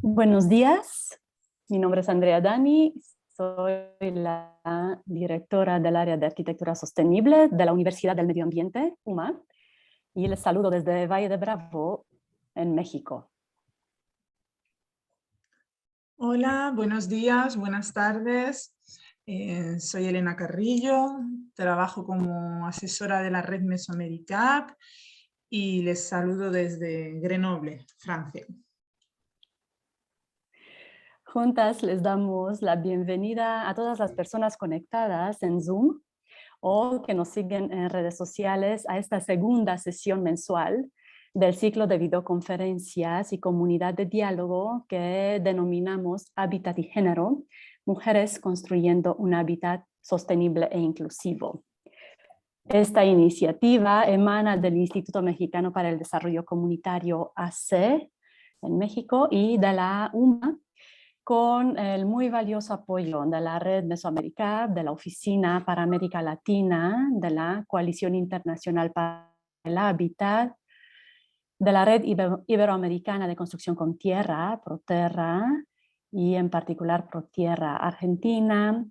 Buenos días, mi nombre es Andrea Dani, soy la directora del área de arquitectura sostenible de la Universidad del Medio Ambiente, UMA, y les saludo desde Valle de Bravo, en México. Hola, buenos días, buenas tardes. Soy Elena Carrillo, trabajo como asesora de la red Mesoamericac y les saludo desde Grenoble, Francia. Juntas les damos la bienvenida a todas las personas conectadas en Zoom o que nos siguen en redes sociales a esta segunda sesión mensual del ciclo de videoconferencias y comunidad de diálogo que denominamos Hábitat y Género, Mujeres construyendo un hábitat sostenible e inclusivo. Esta iniciativa emana del Instituto Mexicano para el Desarrollo Comunitario AC en México y de la UMA, con el muy valioso apoyo de la Red Mesoamérica, de la Oficina para América Latina, de la Coalición Internacional para el Hábitat, de la Red Iberoamericana de Construcción con Tierra, ProTerra, y en particular ProTierra Argentina,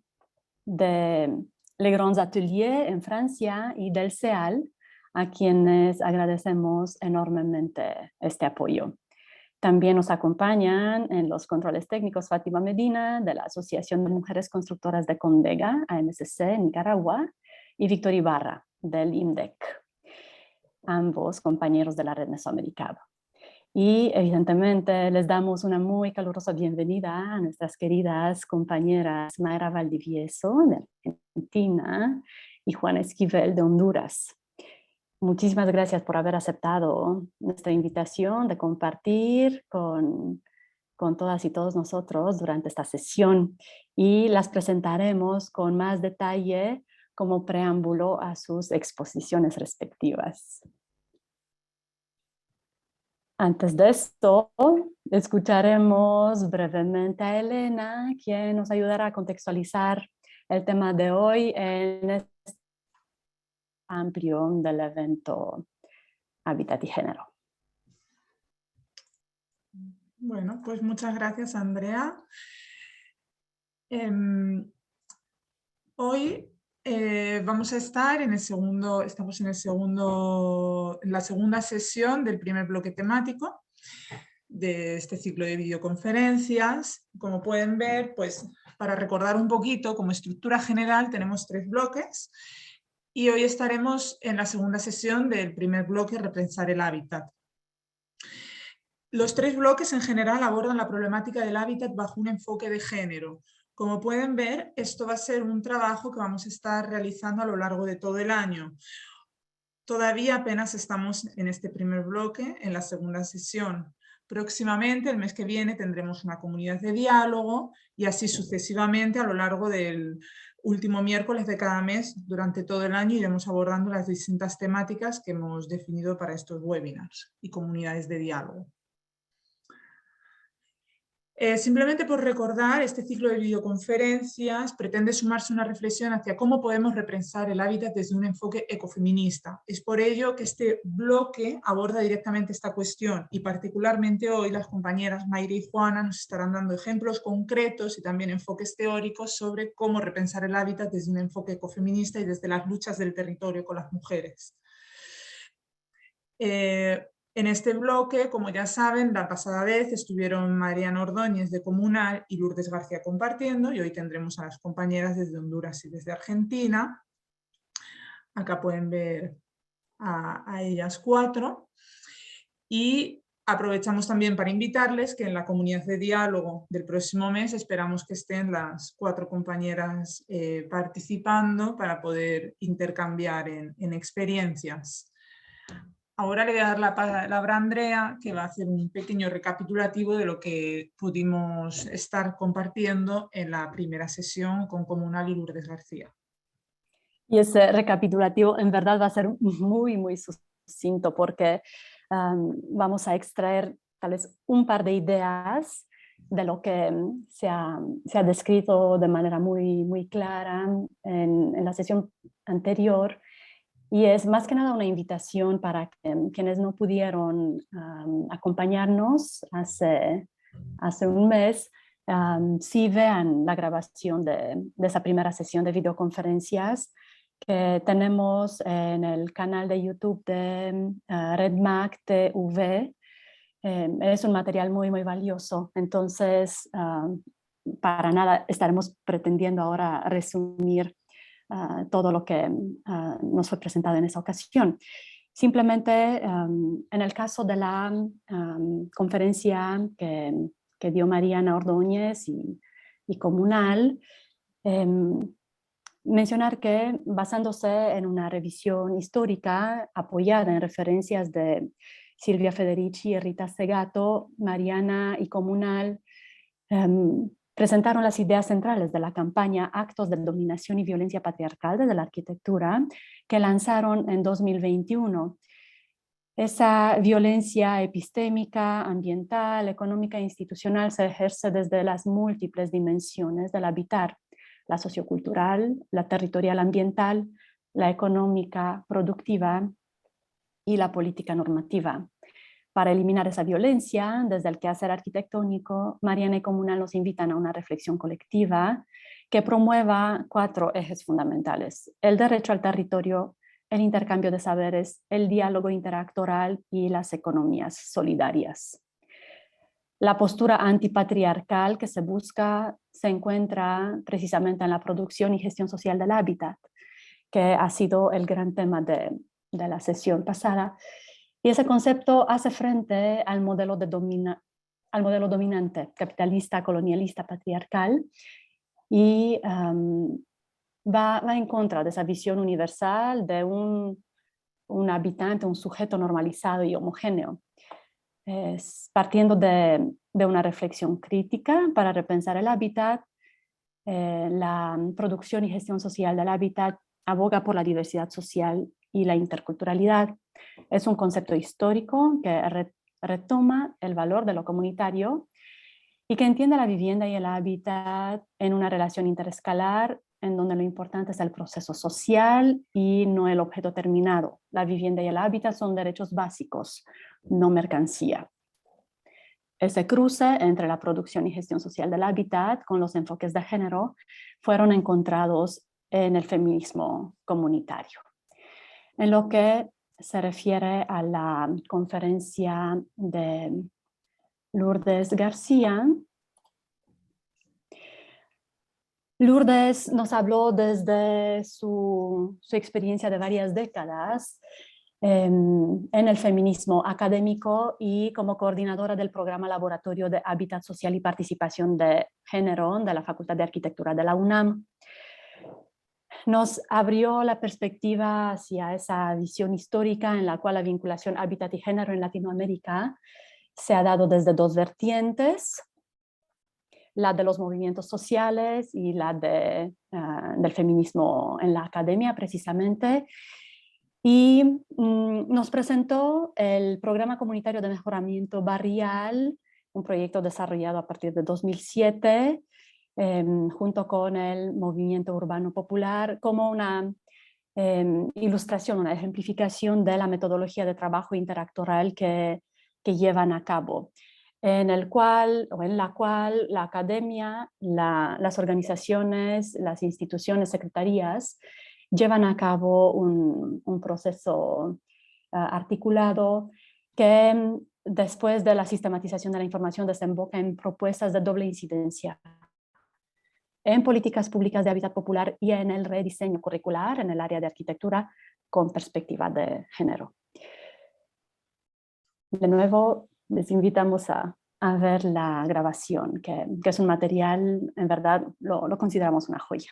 de Les Grands Ateliers en Francia y del CEAL, a quienes agradecemos enormemente este apoyo. También nos acompañan en los controles técnicos Fátima Medina, de la Asociación de Mujeres Constructoras de Condega, AMCC, en Nicaragua, y Víctor Ibarra, del IMDEC, ambos compañeros de la Red Mesoamericana. Y evidentemente les damos una muy calurosa bienvenida a nuestras queridas compañeras Mayra Valdivieso, de Argentina, y Juana Esquivel, de Honduras. Muchísimas gracias por haber aceptado nuestra invitación de compartir con todas y todos nosotros durante esta sesión, y las presentaremos con más detalle como preámbulo a sus exposiciones respectivas. Antes de esto, escucharemos brevemente a Elena, quien nos ayudará a contextualizar el tema de hoy en este amplio del evento Hábitat y Género. Bueno, pues muchas gracias, Andrea. Hoy vamos a estar estamos en la segunda sesión del primer bloque temático de este ciclo de videoconferencias. Como pueden ver, pues para recordar un poquito, como estructura general tenemos 3 bloques y hoy estaremos en la segunda sesión del primer bloque, Repensar el hábitat. Los 3 bloques en general abordan la problemática del hábitat bajo un enfoque de género. Como pueden ver, esto va a ser un trabajo que vamos a estar realizando a lo largo de todo el año. Todavía apenas estamos en este primer bloque, en la segunda sesión. Próximamente, el mes que viene, tendremos una comunidad de diálogo y así sucesivamente a lo largo del último miércoles de cada mes, durante todo el año, iremos abordando las distintas temáticas que hemos definido para estos webinars y comunidades de diálogo. Simplemente por recordar, este ciclo de videoconferencias pretende sumarse una reflexión hacia cómo podemos repensar el hábitat desde un enfoque ecofeminista. Es por ello que este bloque aborda directamente esta cuestión y particularmente hoy las compañeras Mayra y Juana nos estarán dando ejemplos concretos y también enfoques teóricos sobre cómo repensar el hábitat desde un enfoque ecofeminista y desde las luchas del territorio con las mujeres. En este bloque, como ya saben, la pasada vez estuvieron Mariana Ordóñez de Comunal y Lourdes García compartiendo, y hoy tendremos a las compañeras desde Honduras y desde Argentina. Acá pueden ver a ellas 4. Y aprovechamos también para invitarles que en la comunidad de diálogo del próximo mes esperamos que estén las 4 compañeras participando para poder intercambiar en experiencias. Ahora le voy a dar la palabra a Andrea, que va a hacer un pequeño recapitulativo de lo que pudimos estar compartiendo en la primera sesión con Comunal y Lourdes García. Y ese recapitulativo en verdad va a ser muy, muy sucinto porque vamos a extraer tal vez un par de ideas de lo que se ha descrito de manera muy clara en la sesión anterior, y es más que nada una invitación para quienes no pudieron acompañarnos hace un mes, sí vean la grabación de esa primera sesión de videoconferencias que tenemos en el canal de YouTube de RedMac TV. Es un material muy valioso, entonces para nada estaremos pretendiendo ahora resumir todo lo que nos fue presentado en esa ocasión. Simplemente en el caso de la conferencia que dio Mariana Ordóñez y Comunal, mencionar que basándose en una revisión histórica apoyada en referencias de Silvia Federici y Rita Segato, Mariana y Comunal presentaron las ideas centrales de la campaña Actos de Dominación y Violencia Patriarcal desde la Arquitectura, que lanzaron en 2021. Esa violencia epistémica, ambiental, económica e institucional se ejerce desde las múltiples dimensiones del habitar: la sociocultural, la territorial ambiental, la económica productiva y la política normativa. Para eliminar esa violencia, desde el quehacer arquitectónico, Mariana y Comunal nos invitan a una reflexión colectiva que promueva 4 ejes fundamentales: el derecho al territorio, el intercambio de saberes, el diálogo interactoral y las economías solidarias. La postura antipatriarcal que se busca se encuentra precisamente en la producción y gestión social del hábitat, que ha sido el gran tema de la sesión pasada. Y ese concepto hace frente al modelo dominante, capitalista, colonialista, patriarcal, y va en contra de esa visión universal de un habitante, un sujeto normalizado y homogéneo. Partiendo de una reflexión crítica para repensar el hábitat, la producción y gestión social del hábitat aboga por la diversidad social y la interculturalidad. Es un concepto histórico que retoma el valor de lo comunitario y que entiende la vivienda y el hábitat en una relación interescalar en donde lo importante es el proceso social y no el objeto terminado. La vivienda y el hábitat son derechos básicos, no mercancía. Ese cruce entre la producción y gestión social del hábitat con los enfoques de género fueron encontrados en el feminismo comunitario. En lo que se refiere a la conferencia de Lourdes García, Lourdes nos habló desde su experiencia de varias décadas en el feminismo académico y como coordinadora del programa Laboratorio de Hábitat Social y Participación de Género de la Facultad de Arquitectura de la UNAM. Nos abrió la perspectiva hacia esa visión histórica en la cual la vinculación hábitat y género en Latinoamérica se ha dado desde 2 vertientes: la de los movimientos sociales y la del feminismo en la academia precisamente. Y nos presentó el Programa Comunitario de Mejoramiento Barrial, un proyecto desarrollado a partir de 2007, junto con el Movimiento Urbano Popular, como una ilustración, una ejemplificación de la metodología de trabajo interactoral que llevan a cabo, en la cual la academia, las organizaciones, las instituciones, secretarías, llevan a cabo un proceso articulado que después de la sistematización de la información desemboca en propuestas de doble incidencia en políticas públicas de hábitat popular y en el rediseño curricular en el área de arquitectura con perspectiva de género. De nuevo, les invitamos a ver la grabación, que es un material, en verdad, lo consideramos una joya.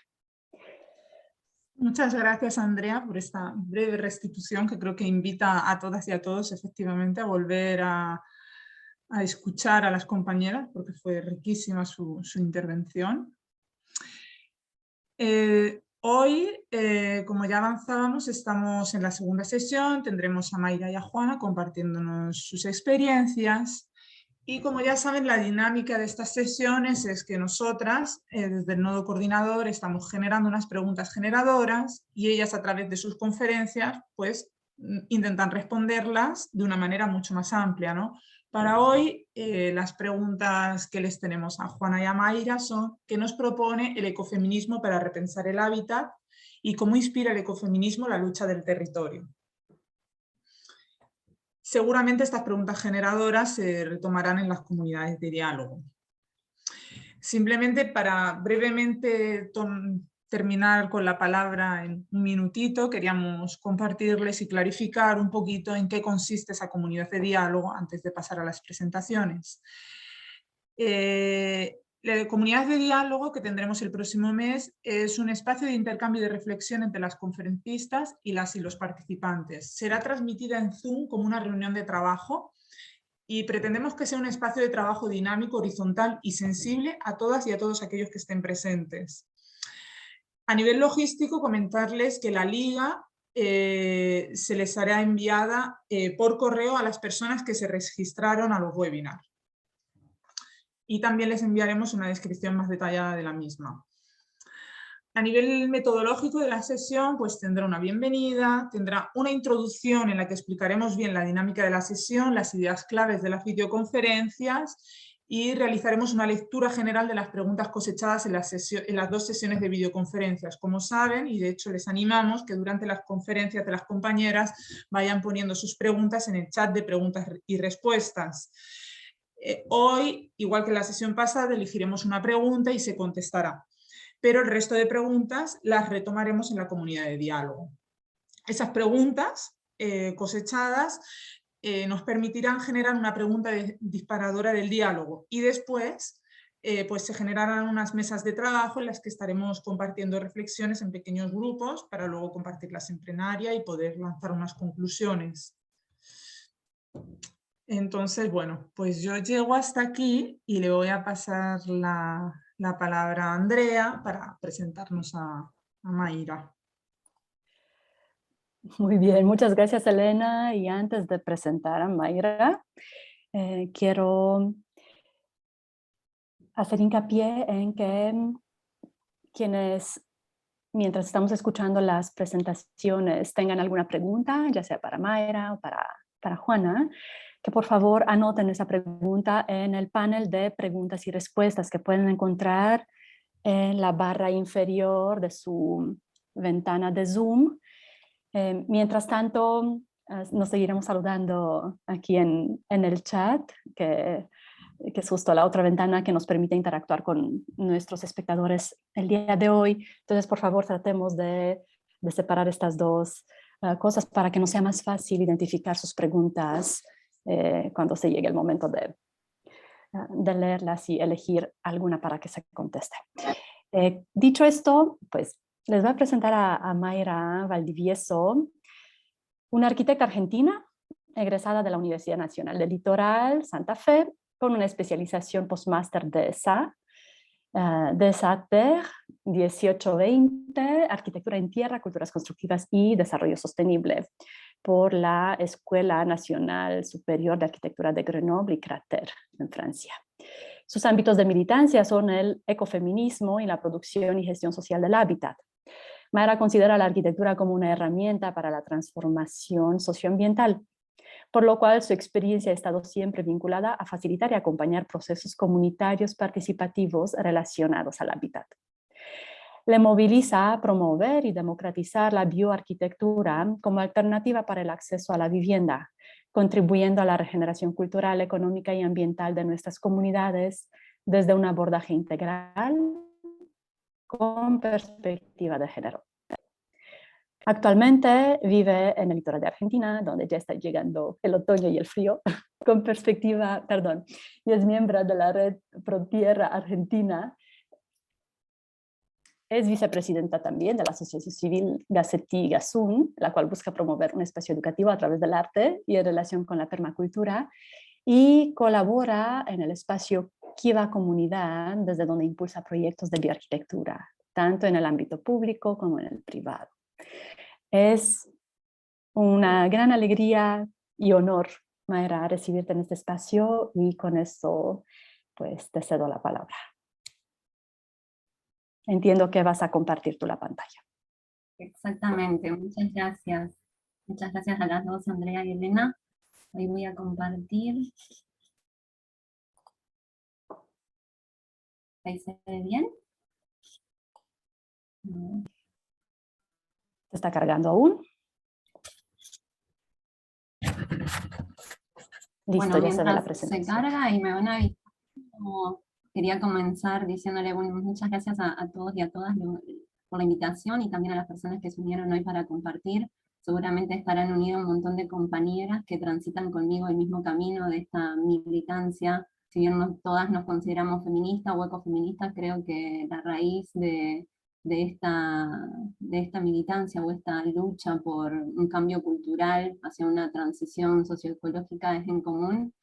Muchas gracias, Andrea, por esta breve restitución que creo que invita a todas y a todos efectivamente a volver a escuchar a las compañeras, porque fue riquísima su intervención. Hoy, como ya avanzábamos, estamos en la segunda sesión, tendremos a Mayra y a Juana compartiéndonos sus experiencias Y como ya saben, la dinámica de estas sesiones es que nosotras, desde el nodo coordinador, estamos generando unas preguntas generadoras y ellas a través de sus conferencias, pues intentan responderlas de una manera mucho más amplia, ¿no? Para hoy, las preguntas que les tenemos a Juana y a Mayra son: ¿qué nos propone el ecofeminismo para repensar el hábitat? Y cómo inspira el ecofeminismo la lucha del territorio. Seguramente estas preguntas generadoras se retomarán en las comunidades de diálogo. Simplemente para brevemente terminar con la palabra en un minutito, queríamos compartirles y clarificar un poquito en qué consiste esa comunidad de diálogo antes de pasar a las presentaciones. La comunidad de diálogo que tendremos el próximo mes es un espacio de intercambio y de reflexión entre las conferencistas y las y los participantes. Será transmitida en Zoom como una reunión de trabajo y pretendemos que sea un espacio de trabajo dinámico, horizontal y sensible a todas y a todos aquellos que estén presentes. A nivel logístico, comentarles que la liga se les hará enviada por correo a las personas que se registraron a los webinars. Y también les enviaremos una descripción más detallada de la misma. A nivel metodológico de la sesión, pues tendrá una bienvenida, tendrá una introducción en la que explicaremos bien la dinámica de la sesión, las ideas claves de las videoconferencias y realizaremos una lectura general de las preguntas cosechadas en las dos sesiones de videoconferencias. Como saben, y de hecho les animamos que durante las conferencias de las compañeras vayan poniendo sus preguntas en el chat de preguntas y respuestas. Hoy, igual que en la sesión pasada, elegiremos una pregunta y se contestará, pero el resto de preguntas las retomaremos en la comunidad de diálogo. Esas preguntas cosechadas nos permitirán generar una pregunta disparadora del diálogo y después pues se generarán unas mesas de trabajo en las que estaremos compartiendo reflexiones en pequeños grupos para luego compartirlas en plenaria y poder lanzar unas conclusiones. Entonces, bueno, pues yo llego hasta aquí y le voy a pasar la palabra a Andrea para presentarnos a Mayra. Muy bien, muchas gracias, Elena. Y antes de presentar a Mayra, quiero hacer hincapié en que quienes, mientras estamos escuchando las presentaciones, tengan alguna pregunta, ya sea para Mayra o para Juana, que por favor anoten esa pregunta en el panel de preguntas y respuestas que pueden encontrar en la barra inferior de su ventana de Zoom. Mientras tanto, nos seguiremos saludando aquí en el chat, que es justo la otra ventana que nos permite interactuar con nuestros espectadores el día de hoy. Entonces, por favor, tratemos de separar estas dos cosas para que nos sea más fácil identificar sus preguntas cuando se llegue el momento de leerlas y elegir alguna para que se conteste. Dicho esto, pues les voy a presentar a Mayra Valdivieso, una arquitecta argentina egresada de la Universidad Nacional del Litoral, Santa Fe, con una especialización postmáster de SATER 1820, Arquitectura en Tierra, Culturas Constructivas y Desarrollo Sostenible, por la Escuela Nacional Superior de Arquitectura de Grenoble y Crater, en Francia. Sus ámbitos de militancia son el ecofeminismo y la producción y gestión social del hábitat. Mayra considera la arquitectura como una herramienta para la transformación socioambiental, por lo cual su experiencia ha estado siempre vinculada a facilitar y acompañar procesos comunitarios participativos relacionados al hábitat. Le moviliza a promover y democratizar la bioarquitectura como alternativa para el acceso a la vivienda, contribuyendo a la regeneración cultural, económica y ambiental de nuestras comunidades desde un abordaje integral con perspectiva de género. Actualmente vive en el litoral de Argentina, donde ya está llegando el otoño y el frío, con perspectiva, y es miembro de la red Pro Tierra Argentina. Es vicepresidenta también de la asociación civil Gacetí Gazún, la cual busca promover un espacio educativo a través del arte y en relación con la permacultura, y colabora en el espacio Kiva Comunidad, desde donde impulsa proyectos de bioarquitectura, tanto en el ámbito público como en el privado. Es una gran alegría y honor Mayra, a recibirte en este espacio y con eso pues te cedo la palabra. Entiendo que vas a compartir tú la pantalla. Exactamente, muchas gracias. Muchas gracias a las dos, Andrea y Elena. Hoy voy a compartir. ¿Ahí se ve bien? ¿Se está cargando aún? Listo, Bueno, ya se ve la mientras presentación. se carga y me van a avisar, quería comenzar diciéndole bueno, muchas gracias a todos y a todas por la invitación y también a las personas que se unieron hoy para compartir. Seguramente estarán unidos un montón de compañeras que transitan conmigo el mismo camino de esta militancia. Si bien todas nos consideramos feministas o ecofeministas, creo que la raíz de esta militancia o esta lucha por un cambio cultural hacia una transición socioecológica es en común,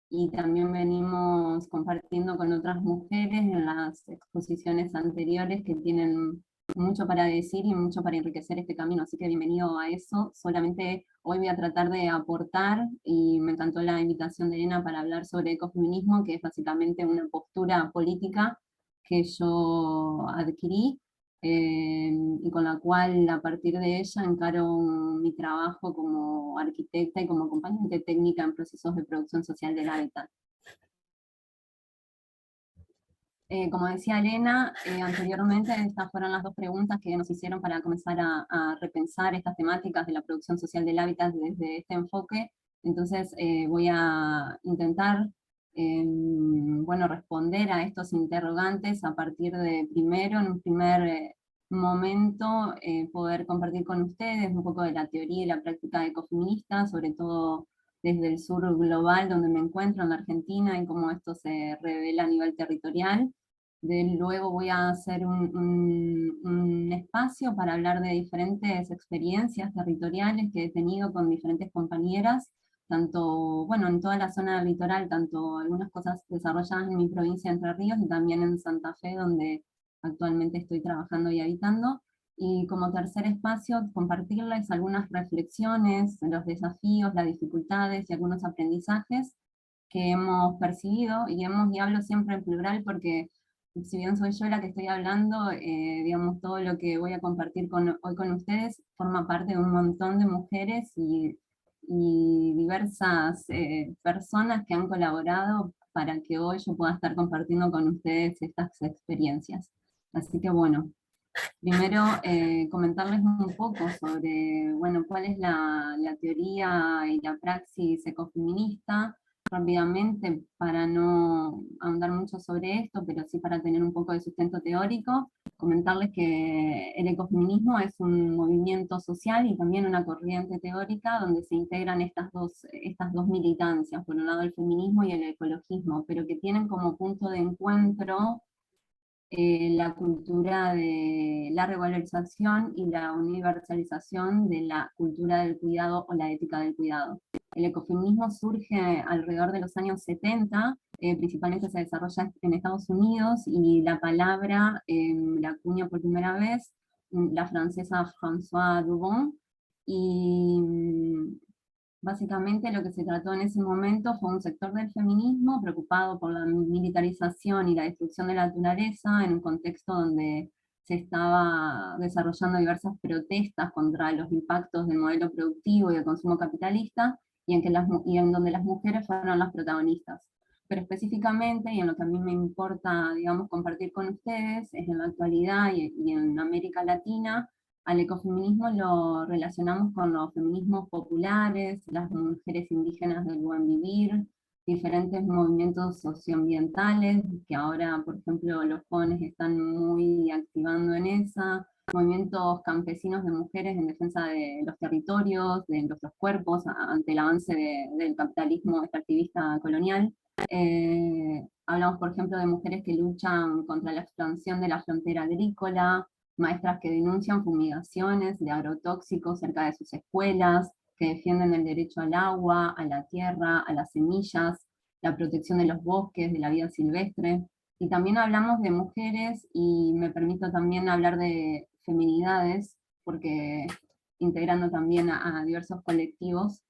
y también venimos compartiendo con otras mujeres en las exposiciones anteriores que tienen mucho para decir y mucho para enriquecer este camino, así que bienvenido a eso. Solamente hoy voy a tratar de aportar, y me encantó la invitación de Elena para hablar sobre ecofeminismo, que es básicamente una postura política que yo adquirí, y con la cual a partir de ella encaro mi trabajo como arquitecta y como acompañante técnica en procesos de producción social del hábitat. Como decía Elena, anteriormente estas fueron las dos preguntas que nos hicieron para comenzar a repensar estas temáticas de la producción social del hábitat desde este enfoque. Entonces voy a intentar bueno, responder a estos interrogantes a partir de primero, en un primer momento, poder compartir con ustedes un poco de la teoría y la práctica ecofeminista, sobre todo desde el sur global donde me encuentro, en la Argentina, y cómo esto se revela a nivel territorial. Luego voy a hacer un espacio para hablar de diferentes experiencias territoriales que he tenido con diferentes compañeras, tanto, bueno, en toda la zona litoral, tanto algunas cosas desarrolladas en mi provincia de Entre Ríos y también en Santa Fe, donde actualmente estoy trabajando y habitando. Y como tercer espacio, compartirles algunas reflexiones, los desafíos, las dificultades y algunos aprendizajes que hemos percibido, y hablo siempre en plural porque si bien soy yo la que estoy hablando, digamos, todo lo que voy a compartir hoy con ustedes forma parte de un montón de mujeres y diversas personas que han colaborado para que hoy yo pueda estar compartiendo con ustedes estas experiencias. Así que bueno, primero comentarles un poco sobre, bueno, cuál es la teoría y la praxis ecofeminista, rápidamente, para no ahondar mucho sobre esto, pero sí para tener un poco de sustento teórico. Comentarles que el ecofeminismo es un movimiento social y también una corriente teórica donde se integran estas dos militancias, por un lado el feminismo y el ecologismo, pero que tienen como punto de encuentro la cultura de la revalorización y la universalización de la cultura del cuidado o la ética del cuidado. El ecofeminismo surge alrededor de los años 70, principalmente se desarrolla en Estados Unidos, y la palabra la acuña por primera vez la francesa Françoise Dubon, y básicamente lo que se trató en ese momento fue un sector del feminismo preocupado por la militarización y la destrucción de la naturaleza en un contexto donde se estaba desarrollando diversas protestas contra los impactos del modelo productivo y el consumo capitalista, y en donde las mujeres fueron las protagonistas. Pero específicamente, y en lo que a mí me importa, digamos, compartir con ustedes, es en la actualidad y en América Latina, al ecofeminismo lo relacionamos con los feminismos populares, las mujeres indígenas del buen vivir, diferentes movimientos socioambientales, que ahora, por ejemplo, los jóvenes están muy activando en esa, movimientos campesinos de mujeres en defensa de los territorios, de nuestros cuerpos, ante el avance del capitalismo extractivista colonial. Hablamos, por ejemplo, de mujeres que luchan contra la expansión de la frontera agrícola, maestras que denuncian fumigaciones de agrotóxicos cerca de sus escuelas, que defienden el derecho al agua, a la tierra, a las semillas, la protección de los bosques, de la vida silvestre. Y también hablamos de mujeres, y me permito también hablar de feminidades, porque integrando también a diversos colectivos,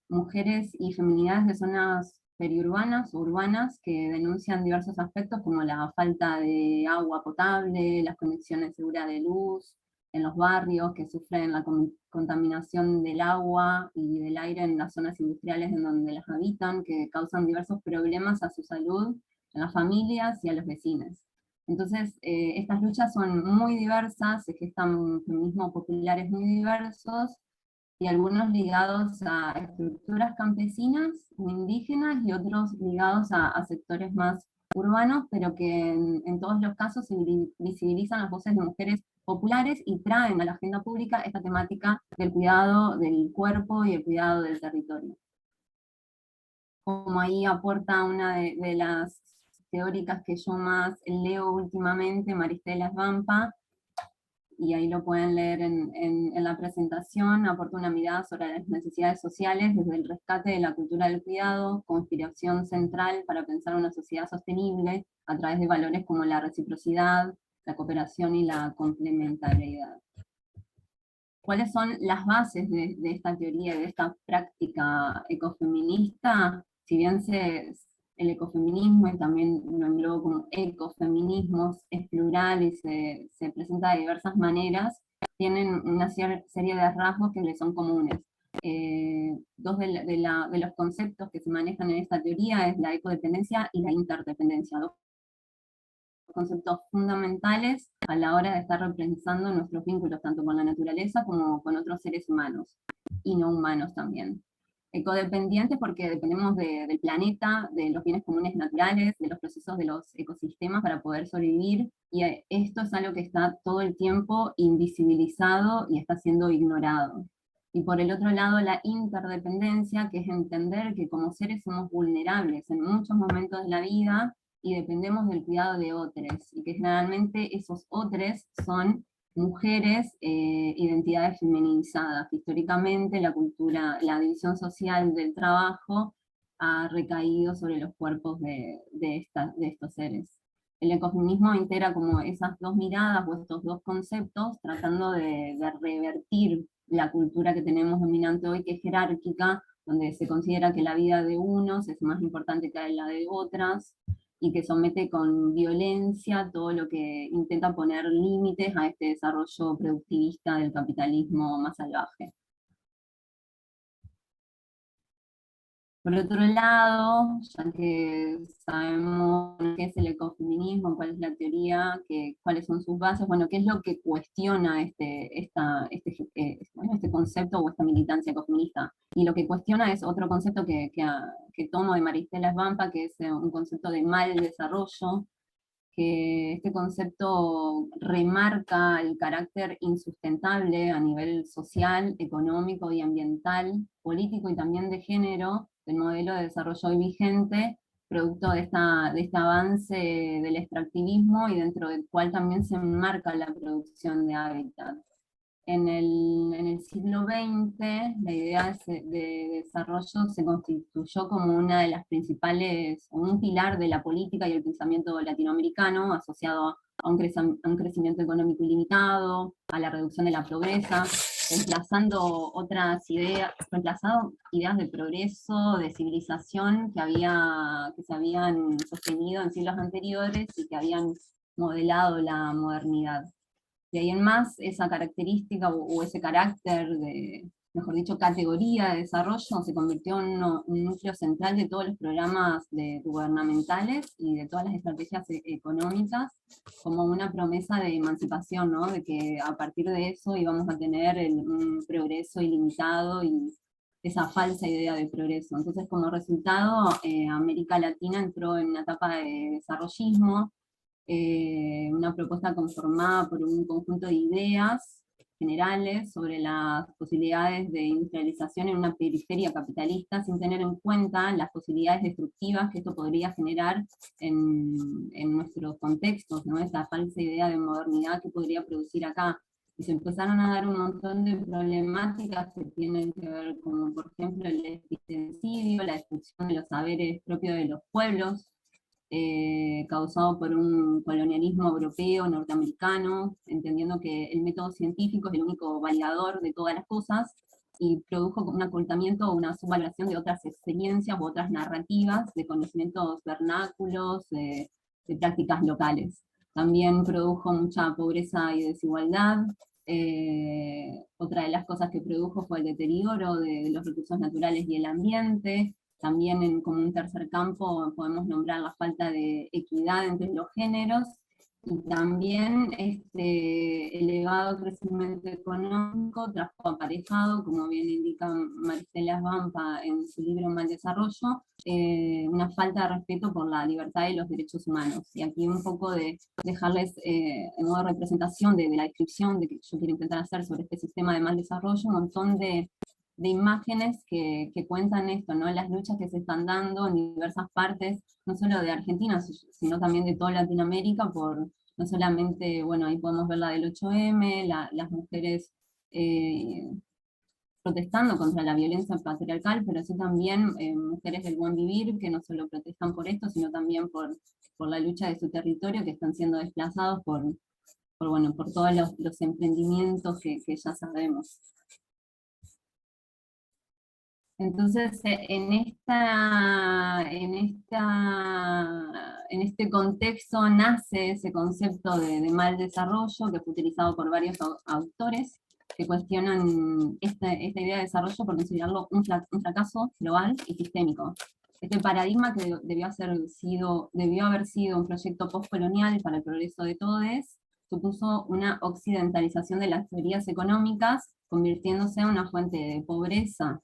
mujeres y feminidades de zonas periurbanas o urbanas que denuncian diversos aspectos como la falta de agua potable, las conexiones seguras de luz en los barrios, que sufren la contaminación del agua y del aire en las zonas industriales en donde las habitan, que causan diversos problemas a su salud, a las familias y a los vecinos. Entonces, estas luchas son muy diversas, se gestan feminismos populares muy diversos, y algunos ligados a estructuras campesinas o indígenas, y otros ligados a sectores más urbanos, pero que en todos los casos se visibilizan las voces de mujeres populares y traen a la agenda pública esta temática del cuidado del cuerpo y el cuidado del territorio. Como ahí aporta una de las teóricas que yo más leo últimamente, Maristela Svampa, y ahí lo pueden leer en la presentación, aporta una mirada sobre las necesidades sociales desde el rescate de la cultura del cuidado, como inspiración central para pensar una sociedad sostenible a través de valores como la reciprocidad, la cooperación y la complementariedad. ¿Cuáles son las bases de esta teoría y de esta práctica ecofeminista? Si bien el ecofeminismo, y también lo englobo como ecofeminismos, es plural y se presenta de diversas maneras, tienen una serie de rasgos que les son comunes. Dos de los conceptos que se manejan en esta teoría es la ecodependencia y la interdependencia, dos conceptos fundamentales a la hora de estar repensando nuestros vínculos tanto con la naturaleza como con otros seres humanos, y no humanos también. Ecodependientes porque dependemos del planeta, de los bienes comunes naturales, de los procesos de los ecosistemas para poder sobrevivir, y esto es algo que está todo el tiempo invisibilizado y está siendo ignorado. Y por el otro lado, la interdependencia, que es entender que como seres somos vulnerables en muchos momentos de la vida, y dependemos del cuidado de otros, y que generalmente esos otros son mujeres, identidades feminizadas. Históricamente la cultura, la división social del trabajo ha recaído sobre los cuerpos de estos seres. El ecofeminismo integra como esas dos miradas o estos dos conceptos, tratando de revertir la cultura que tenemos dominante hoy, que es jerárquica, donde se considera que la vida de unos es más importante que la de otras, y que somete con violencia todo lo que intenta poner límites a este desarrollo productivista del capitalismo más salvaje. Por otro lado, ya que sabemos qué es el ecofeminismo, cuál es la teoría, cuáles son sus bases, bueno, qué es lo que cuestiona este concepto o esta militancia ecofeminista. Y lo que cuestiona es otro concepto que tomo de Maristela Svampa, que es un concepto de mal desarrollo, que este concepto remarca el carácter insustentable a nivel social, económico y ambiental, político y también de género, del modelo de desarrollo hoy vigente, producto de este avance del extractivismo, y dentro del cual también se enmarca la producción de hábitat. En el siglo XX, la idea de desarrollo se constituyó como una de las principales, un pilar de la política y el pensamiento latinoamericano, asociado a un crecimiento económico ilimitado, a la reducción de la pobreza, reemplazando ideas de progreso, de civilización que se habían sostenido en siglos anteriores y que habían modelado la modernidad. De ahí en más, esa característica o ese carácter de, mejor dicho, categoría de desarrollo se convirtió en un núcleo central de todos los programas gubernamentales y de todas las estrategias económicas, como una promesa de emancipación, ¿no? De que a partir de eso íbamos a tener un progreso ilimitado y esa falsa idea de progreso. Entonces, como resultado, América Latina entró en una etapa de desarrollismo, una propuesta conformada por un conjunto de ideas generales sobre las posibilidades de industrialización en una periferia capitalista, sin tener en cuenta las posibilidades destructivas que esto podría generar en nuestros contextos, ¿no? Esa falsa idea de modernidad que podría producir acá. Y se empezaron a dar un montón de problemáticas que tienen que ver con, por ejemplo, el extensivo, la destrucción de los saberes propios de los pueblos, causado por un colonialismo europeo, norteamericano, entendiendo que el método científico es el único validador de todas las cosas, y produjo un ocultamiento o una subvaloración de otras experiencias u otras narrativas de conocimientos vernáculos, de prácticas locales. También produjo mucha pobreza y desigualdad. Otra de las cosas que produjo fue el deterioro de los recursos naturales y el ambiente. También como un tercer campo podemos nombrar la falta de equidad entre los géneros, y también este elevado crecimiento económico trajo aparejado, como bien indica Maristela Svampa en su libro Mal Desarrollo, una falta de respeto por la libertad y los derechos humanos. Y aquí un poco de dejarles, en modo de representación de la descripción de que yo quiero intentar hacer sobre este sistema de mal desarrollo, un montón de imágenes que cuentan esto, ¿no? Las luchas que se están dando en diversas partes, no solo de Argentina, sino también de toda Latinoamérica, por no solamente, bueno, ahí podemos ver la del 8M, las mujeres protestando contra la violencia patriarcal, pero sí también mujeres del buen vivir, que no solo protestan por esto, sino también por la lucha de su territorio, que están siendo desplazados por todos los emprendimientos que ya sabemos. Entonces, en este contexto nace ese concepto de mal desarrollo, que fue utilizado por varios autores, que cuestionan esta idea de desarrollo por considerarlo un fracaso global y sistémico. Este paradigma, que debió haber sido un proyecto postcolonial para el progreso de todos, supuso una occidentalización de las teorías económicas, convirtiéndose en una fuente de pobreza.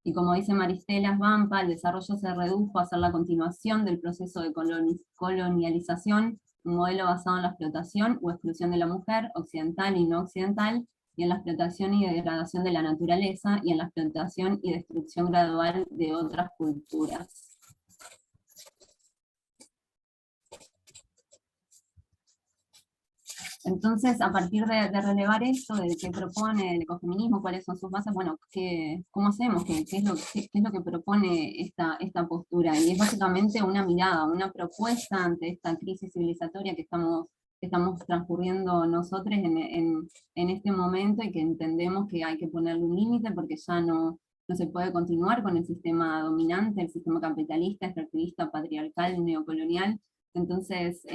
Y como dice Maristela Svampa, el desarrollo se redujo a ser la continuación del proceso de colonialización, un modelo basado en la explotación o exclusión de la mujer, occidental y no occidental, y en la explotación y degradación de la naturaleza, y en la explotación y destrucción gradual de otras culturas. Entonces, a partir de relevar esto, de qué propone el ecofeminismo, cuáles son sus bases, bueno, ¿cómo hacemos? ¿Qué es lo que propone esta postura? Y es básicamente una mirada, una propuesta ante esta crisis civilizatoria que estamos transcurriendo nosotros en este momento, y que entendemos que hay que ponerle un límite, porque ya no se puede continuar con el sistema dominante, el sistema capitalista, extractivista, patriarcal, neocolonial. Entonces,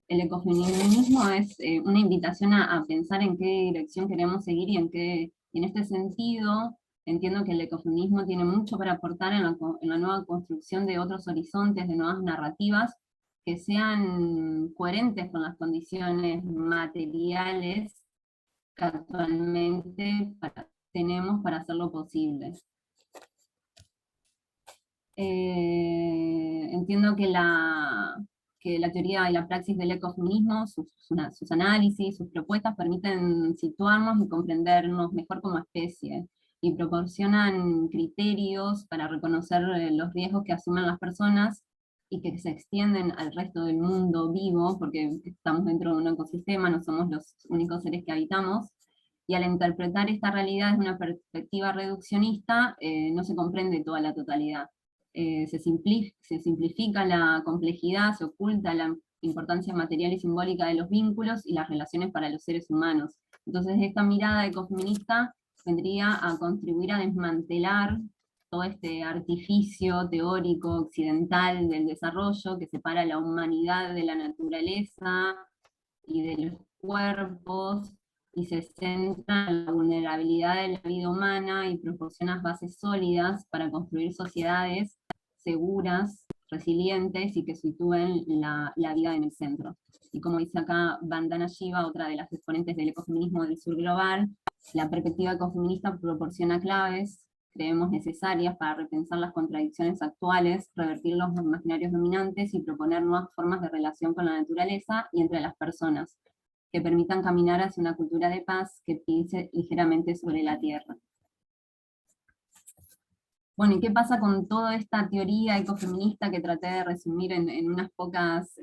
el ecofeminismo es una invitación a pensar en qué dirección queremos seguir, y en este sentido entiendo que el ecofeminismo tiene mucho para aportar en la nueva construcción de otros horizontes, de nuevas narrativas, que sean coherentes con las condiciones materiales que actualmente tenemos para hacerlo posible. Entiendo que la teoría y la praxis del ecofeminismo, sus análisis, sus propuestas permiten situarnos y comprendernos mejor como especie, y proporcionan criterios para reconocer los riesgos que asumen las personas y que se extienden al resto del mundo vivo, porque estamos dentro de un ecosistema, no somos los únicos seres que habitamos. Y al interpretar esta realidad desde una perspectiva reduccionista, no se comprende toda la totalidad. Se simplifica la complejidad, se oculta la importancia material y simbólica de los vínculos y las relaciones para los seres humanos. Entonces, esta mirada ecofeminista vendría a contribuir a desmantelar todo este artificio teórico occidental del desarrollo que separa la humanidad de la naturaleza y de los cuerpos, y se centra en la vulnerabilidad de la vida humana y proporciona bases sólidas para construir sociedades seguras, resilientes, y que sitúen la vida en el centro. Y como dice acá Vandana Shiva, otra de las exponentes del ecofeminismo del sur global, la perspectiva ecofeminista proporciona claves, creemos necesarias, para repensar las contradicciones actuales, revertir los imaginarios dominantes y proponer nuevas formas de relación con la naturaleza y entre las personas, que permitan caminar hacia una cultura de paz que pise ligeramente sobre la tierra. Bueno, ¿y qué pasa con toda esta teoría ecofeminista que traté de resumir en unas pocas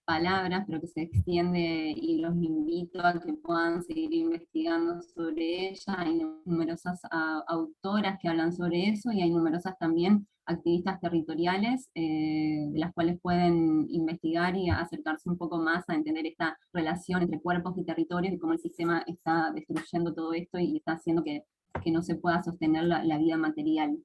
palabras, pero que se extiende, y los invito a que puedan seguir investigando sobre ella? Hay numerosas autoras que hablan sobre eso, y hay numerosas también activistas territoriales, de las cuales pueden investigar y acercarse un poco más a entender esta relación entre cuerpos y territorios, y cómo el sistema está destruyendo todo esto y está haciendo que que no se pueda sostener la vida material.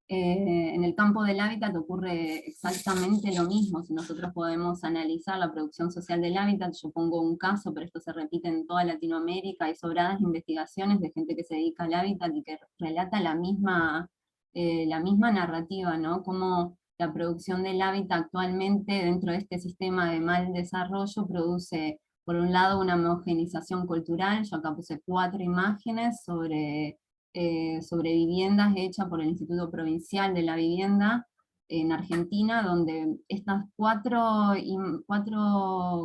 En el campo del hábitat ocurre exactamente lo mismo. Si nosotros podemos analizar la producción social del hábitat, yo pongo un caso, pero esto se repite en toda Latinoamérica, hay sobradas investigaciones de gente que se dedica al hábitat y que relata la misma narrativa, ¿no? Como la producción del hábitat actualmente dentro de este sistema de mal desarrollo produce, por un lado, una homogenización cultural. Yo acá puse 4 imágenes sobre viviendas hechas por el Instituto Provincial de la Vivienda en Argentina, donde estas cuatro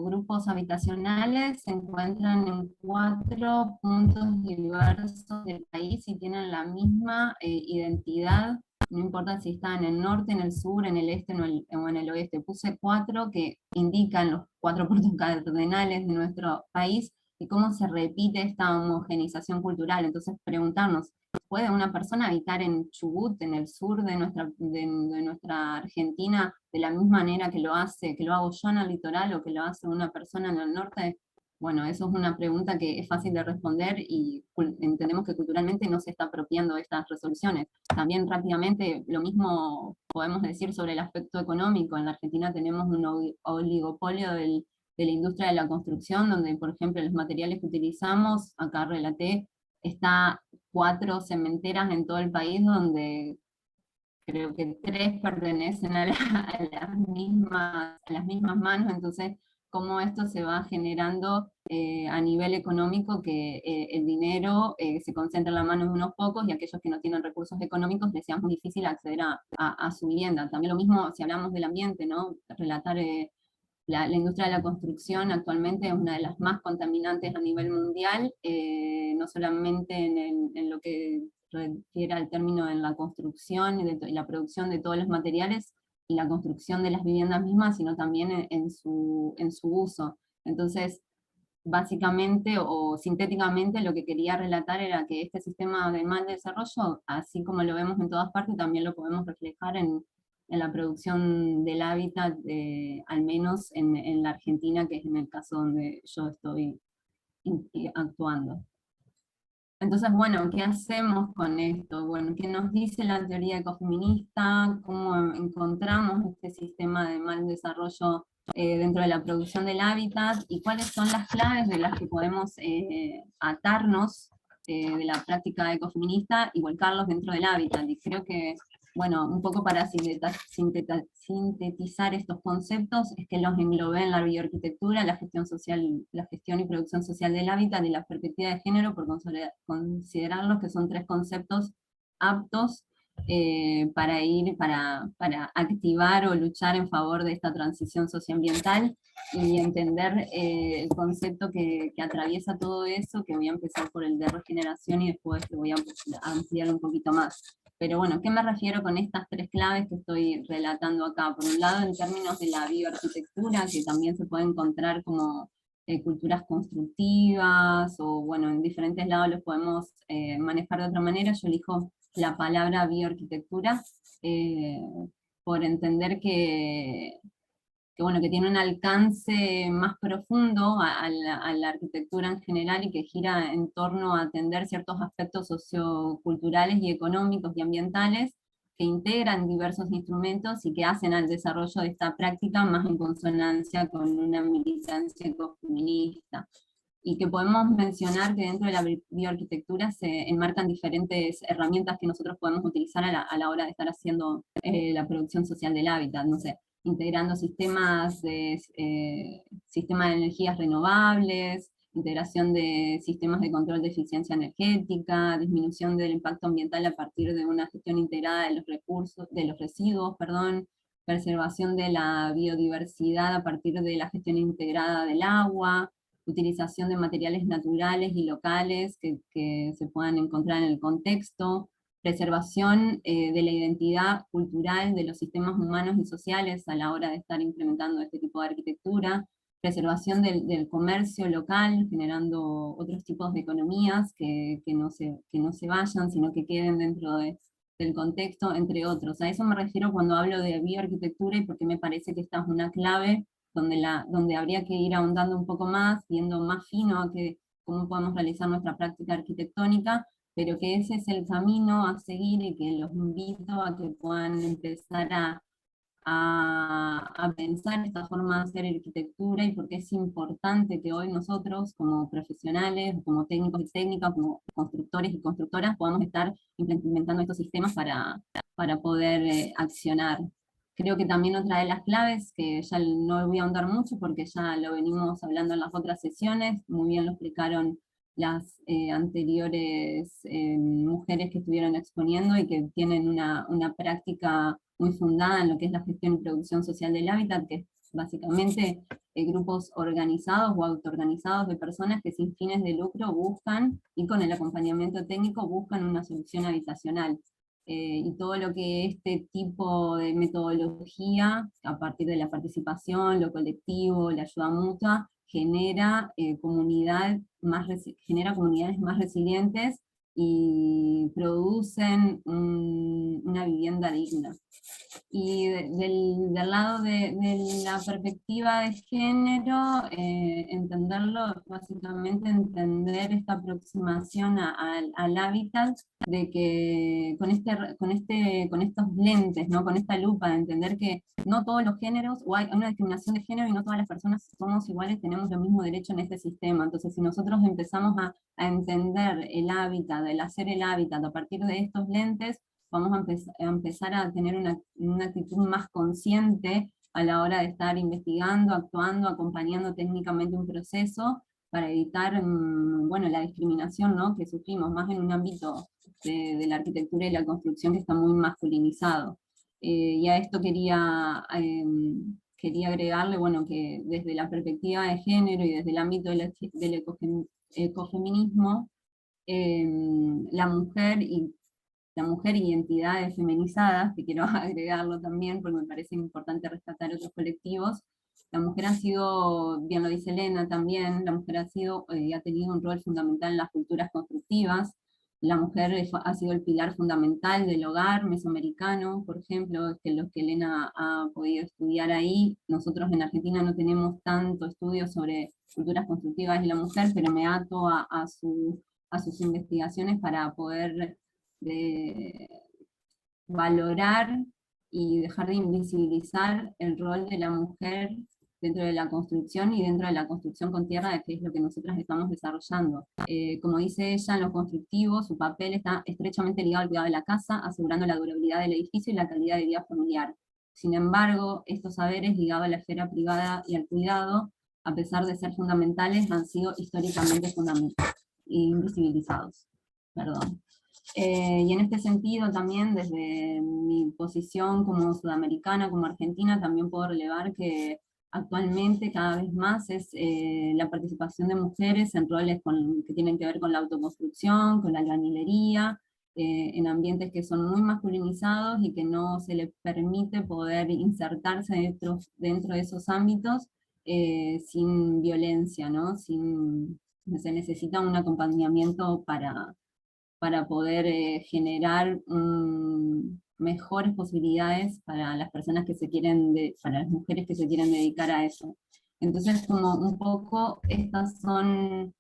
grupos habitacionales se encuentran en 4 puntos diversos del país y tienen la misma identidad, no importa si está en el norte, en el sur, en el este o en el oeste. Puse 4 que indican los 4 puntos cardinales de nuestro país y cómo se repite esta homogenización cultural. Entonces preguntarnos, ¿puede una persona habitar en Chubut, en el sur de nuestra Argentina, de la misma manera que lo hago yo en el litoral o que lo hace una persona en el norte? Bueno, eso es una pregunta que es fácil de responder y entendemos que culturalmente no se está apropiando de estas resoluciones. También rápidamente lo mismo podemos decir sobre el aspecto económico. En la Argentina tenemos un oligopolio de la industria de la construcción, donde por ejemplo los materiales que utilizamos, acá relaté, está 4 cementeras en todo el país, donde creo que 3 pertenecen a las mismas manos. Entonces, cómo esto se va generando a nivel económico, que el dinero se concentra en la mano de unos pocos, y aquellos que no tienen recursos económicos les sea muy difícil acceder a su vivienda. También lo mismo si hablamos del ambiente, ¿no? Relatar la industria de la construcción actualmente es una de las más contaminantes a nivel mundial, no solamente en lo que refiere al término en la construcción y la producción de todos los materiales y la construcción de las viviendas mismas, sino también en su uso. Entonces, básicamente o sintéticamente lo que quería relatar era que este sistema de mal desarrollo, así como lo vemos en todas partes, también lo podemos reflejar en la producción del hábitat, al menos en la Argentina, que es en el caso donde yo estoy actuando. Entonces, bueno, ¿qué hacemos con esto? Bueno, ¿qué nos dice la teoría ecofeminista? ¿Cómo encontramos este sistema de mal desarrollo dentro de la producción del hábitat? ¿Y cuáles son las claves de las que podemos atarnos de la práctica ecofeminista y volcarlos dentro del hábitat? Y creo que, bueno, un poco para sintetizar estos conceptos, es que los englobé en la bioarquitectura, la gestión y producción social del hábitat y la perspectiva de género, por considerarlos que son 3 conceptos aptos para activar o luchar en favor de esta transición socioambiental, y entender el concepto que atraviesa todo eso, que voy a empezar por el de regeneración y después lo voy a ampliar un poquito más. Pero bueno, ¿qué me refiero con estas 3 claves que estoy relatando acá? Por un lado, en términos de la bioarquitectura, que también se puede encontrar como culturas constructivas, o bueno, en diferentes lados los podemos manejar de otra manera. Yo elijo la palabra bioarquitectura por entender que tiene un alcance más profundo a la arquitectura en general, y que gira en torno a atender ciertos aspectos socioculturales y económicos y ambientales que integran diversos instrumentos y que hacen al desarrollo de esta práctica más en consonancia con una militancia ecofeminista. Y que podemos mencionar que dentro de la bioarquitectura se enmarcan diferentes herramientas que nosotros podemos utilizar a la hora de estar haciendo la producción social del hábitat, no sé, integrando sistemas de energías renovables, integración de sistemas de control de eficiencia energética, disminución del impacto ambiental a partir de una gestión integrada de los residuos, preservación de la biodiversidad a partir de la gestión integrada del agua, utilización de materiales naturales y locales que se puedan encontrar en el contexto, preservación de la identidad cultural de los sistemas humanos y sociales a la hora de estar implementando este tipo de arquitectura, preservación del comercio local, generando otros tipos de economías que no se vayan, sino que queden dentro del contexto, entre otros. A eso me refiero cuando hablo de bioarquitectura, y porque me parece que esta es una clave donde habría que ir ahondando un poco más, viendo más fino cómo podemos realizar nuestra práctica arquitectónica, pero que ese es el camino a seguir y que los invito a que puedan empezar a pensar esta forma de hacer arquitectura y porque es importante que hoy nosotros como profesionales, como técnicos y técnicas, como constructores y constructoras podamos estar implementando estos sistemas para poder accionar. Creo que también otra de las claves, que ya no voy a ahondar mucho porque ya lo venimos hablando en las otras sesiones, muy bien lo explicaron las anteriores mujeres que estuvieron exponiendo y que tienen una práctica muy fundada en lo que es la gestión y producción social del hábitat, que es básicamente grupos organizados o autoorganizados de personas que sin fines de lucro buscan, y con el acompañamiento técnico, buscan una solución habitacional. Y todo lo que este tipo de metodología, a partir de la participación, lo colectivo, la ayuda mutua, genera, genera comunidades más resilientes y producen una vivienda digna. Y del lado de la perspectiva de género, entenderlo, básicamente entender esta aproximación al hábitat, de que con estos lentes, ¿no? Con esta lupa, de entender que no todos los géneros, o hay una discriminación de género y no todas las personas somos iguales, tenemos el mismo derecho en este sistema. Entonces, si nosotros empezamos a entender el hábitat, el hacer el hábitat a partir de estos lentes, vamos a empezar a tener una actitud más consciente a la hora de estar investigando, actuando, acompañando técnicamente un proceso para evitar bueno, la discriminación, ¿no?, que sufrimos, más en un ámbito de la arquitectura y la construcción que está muy masculinizado. Y a esto quería agregarle, bueno, que desde la perspectiva de género y desde el ámbito del ecofeminismo, la mujer y entidades feminizadas, que quiero agregarlo también porque me parece importante rescatar otros colectivos, la mujer ha sido, bien lo dice Elena también, la mujer ha tenido un rol fundamental en las culturas constructivas. La mujer ha sido el pilar fundamental del hogar mesoamericano, por ejemplo, que los que Elena ha podido estudiar ahí. Nosotros en Argentina no tenemos tanto estudio sobre culturas constructivas de la mujer, pero me ato a sus investigaciones para poder valorar y dejar de invisibilizar el rol de la mujer dentro de la construcción y dentro de la construcción con tierra, que es lo que nosotras estamos desarrollando. Como dice ella, en lo constructivo, su papel está estrechamente ligado al cuidado de la casa, asegurando la durabilidad del edificio y la calidad de vida familiar. Sin embargo, estos saberes ligados a la esfera privada y al cuidado, a pesar de ser fundamentales, han sido históricamente invisibilizados. Perdón. Y en este sentido también, desde mi posición como sudamericana, como argentina, también puedo relevar que actualmente cada vez más es la participación de mujeres en roles que tienen que ver con la autoconstrucción, con la albañilería, en ambientes que son muy masculinizados y que no se les permite poder insertarse dentro de esos ámbitos sin violencia, ¿no? Se necesita un acompañamiento para poder generar mejores posibilidades para las personas que para las mujeres que se quieren dedicar a eso. Entonces, como un poco, estas son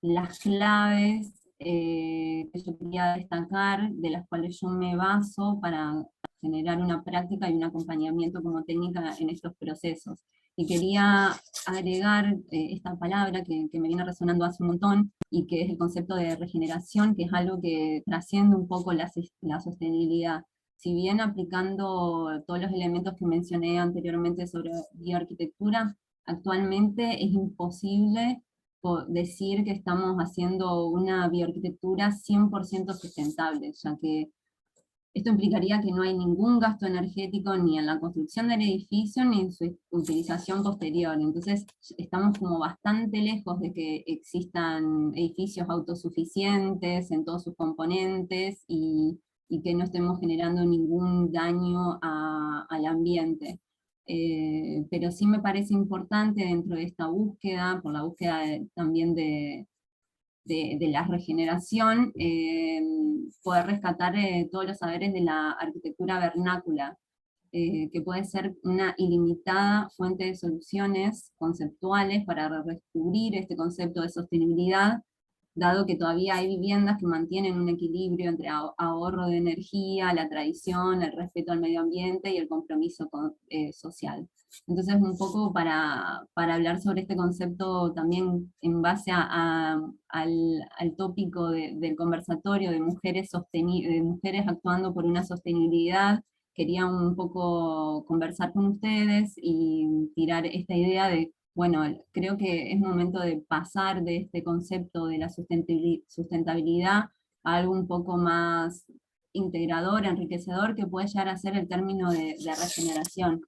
las claves que yo quería destacar, de las cuales yo me baso para generar una práctica y un acompañamiento como técnica en estos procesos. Y quería agregar esta palabra que me viene resonando hace un montón, y que es el concepto de regeneración, que es algo que trasciende un poco la sostenibilidad. Si bien aplicando todos los elementos que mencioné anteriormente sobre bioarquitectura, actualmente es imposible decir que estamos haciendo una bioarquitectura 100% sustentable, ya que esto implicaría que no hay ningún gasto energético ni en la construcción del edificio ni en su utilización posterior. Entonces estamos como bastante lejos de que existan edificios autosuficientes en todos sus componentes y que no estemos generando ningún daño al ambiente. Pero sí me parece importante dentro de esta búsqueda, por la búsqueda también de la regeneración, poder rescatar todos los saberes de la arquitectura vernácula, que puede ser una ilimitada fuente de soluciones conceptuales para redescubrir este concepto de sostenibilidad, dado que todavía hay viviendas que mantienen un equilibrio entre ahorro de energía, la tradición, el respeto al medio ambiente y el compromiso social. Entonces, un poco para hablar sobre este concepto también en base al tópico del conversatorio de mujeres actuando por una sostenibilidad, quería un poco conversar con ustedes y tirar esta idea de, bueno, creo que es momento de pasar de este concepto de la sustentabilidad a algo un poco más integrador, enriquecedor, que puede llegar a ser el término de regeneración.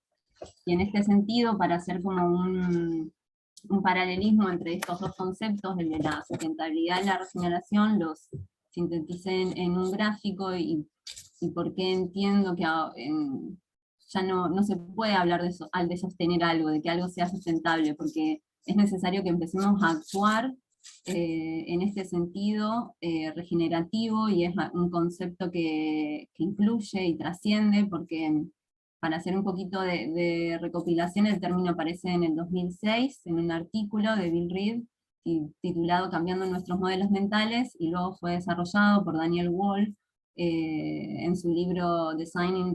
Y en este sentido, para hacer como un paralelismo entre estos dos conceptos, el de la sustentabilidad y la regeneración, los sinteticé en un gráfico y por qué entiendo que ya no se puede hablar de sostener algo, de que algo sea sustentable, porque es necesario que empecemos a actuar en este sentido regenerativo, y es un concepto que incluye y trasciende, porque para hacer un poquito de recopilación, el término aparece en el 2006 en un artículo de Bill Reed titulado Cambiando nuestros modelos mentales, y luego fue desarrollado por Daniel Wolf en su libro Designing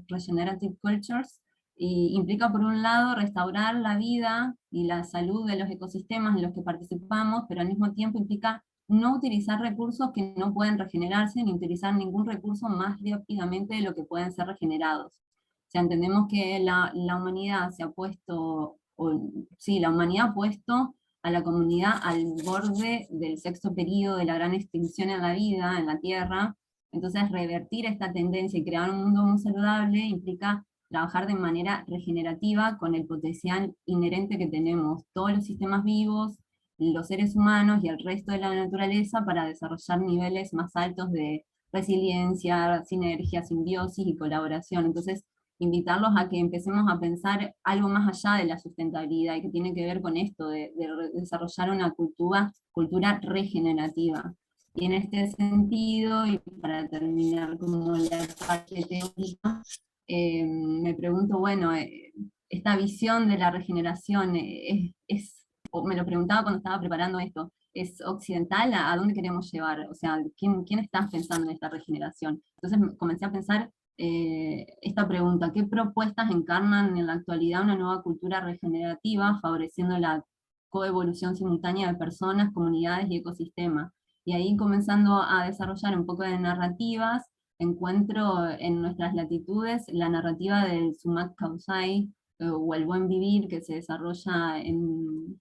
Regenerative Cultures, y implica por un lado restaurar la vida y la salud de los ecosistemas en los que participamos, pero al mismo tiempo implica no utilizar recursos que no pueden regenerarse, ni utilizar ningún recurso más rápidamente de lo que pueden ser regenerados. O sea, entendemos que la humanidad se ha puesto, la humanidad ha puesto a la comunidad al borde del sexto periodo de la gran extinción en la vida, en la Tierra. Entonces, revertir esta tendencia y crear un mundo muy saludable implica trabajar de manera regenerativa con el potencial inherente que tenemos todos los sistemas vivos, los seres humanos y el resto de la naturaleza, para desarrollar niveles más altos de resiliencia, sinergia, simbiosis y colaboración. Entonces, invitarlos a que empecemos a pensar algo más allá de la sustentabilidad, y que tiene que ver con esto, de desarrollar una cultura regenerativa. Y en este sentido, y para terminar como la parte teórica, me pregunto, bueno, esta visión de la regeneración o me lo preguntaba cuando estaba preparando esto, ¿es occidental? ¿A dónde queremos llevar? O sea, ¿quién está pensando en esta regeneración? Entonces comencé a pensar esta pregunta: ¿qué propuestas encarnan en la actualidad una nueva cultura regenerativa, favoreciendo la coevolución simultánea de personas, comunidades y ecosistemas? Y ahí, comenzando a desarrollar un poco de narrativas, encuentro en nuestras latitudes la narrativa del Sumak Kausai, o el buen vivir, que se desarrolla en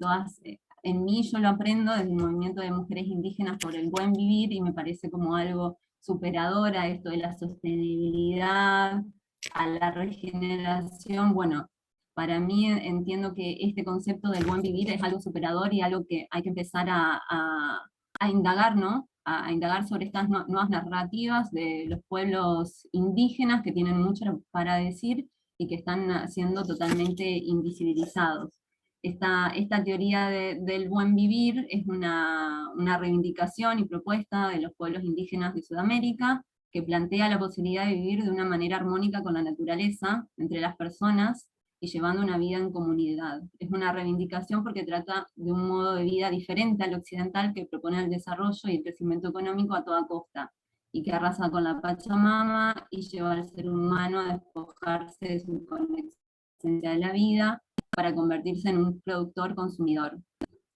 todas. En mí yo lo aprendo desde el movimiento de mujeres indígenas por el buen vivir, y me parece como algo superador a esto de la sostenibilidad, a la regeneración. Bueno, para mí entiendo que este concepto del buen vivir es algo superador y algo que hay que empezar a indagar, ¿no? A indagar sobre estas nuevas narrativas de los pueblos indígenas, que tienen mucho para decir y que están siendo totalmente invisibilizados. Esta teoría del buen vivir es una reivindicación y propuesta de los pueblos indígenas de Sudamérica, que plantea la posibilidad de vivir de una manera armónica con la naturaleza, entre las personas, y llevando una vida en comunidad. Es una reivindicación porque trata de un modo de vida diferente al occidental, que propone el desarrollo y el crecimiento económico a toda costa, y que arrasa con la Pachamama y lleva al ser humano a despojarse de su conexión de la vida para convertirse en un productor consumidor.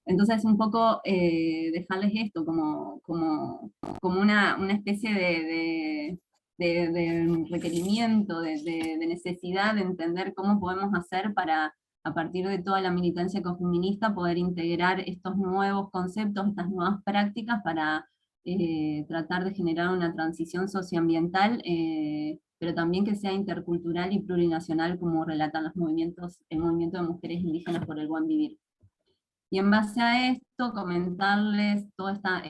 Entonces, un poco dejarles esto como una especie de requerimiento, de necesidad de entender cómo podemos hacer para, a partir de toda la militancia ecofeminista, poder integrar estos nuevos conceptos, estas nuevas prácticas, para tratar de generar una transición socioambiental, pero también que sea intercultural y plurinacional, como relatan el movimiento de mujeres indígenas por el buen vivir. Y en base a esto, comentarles toda esta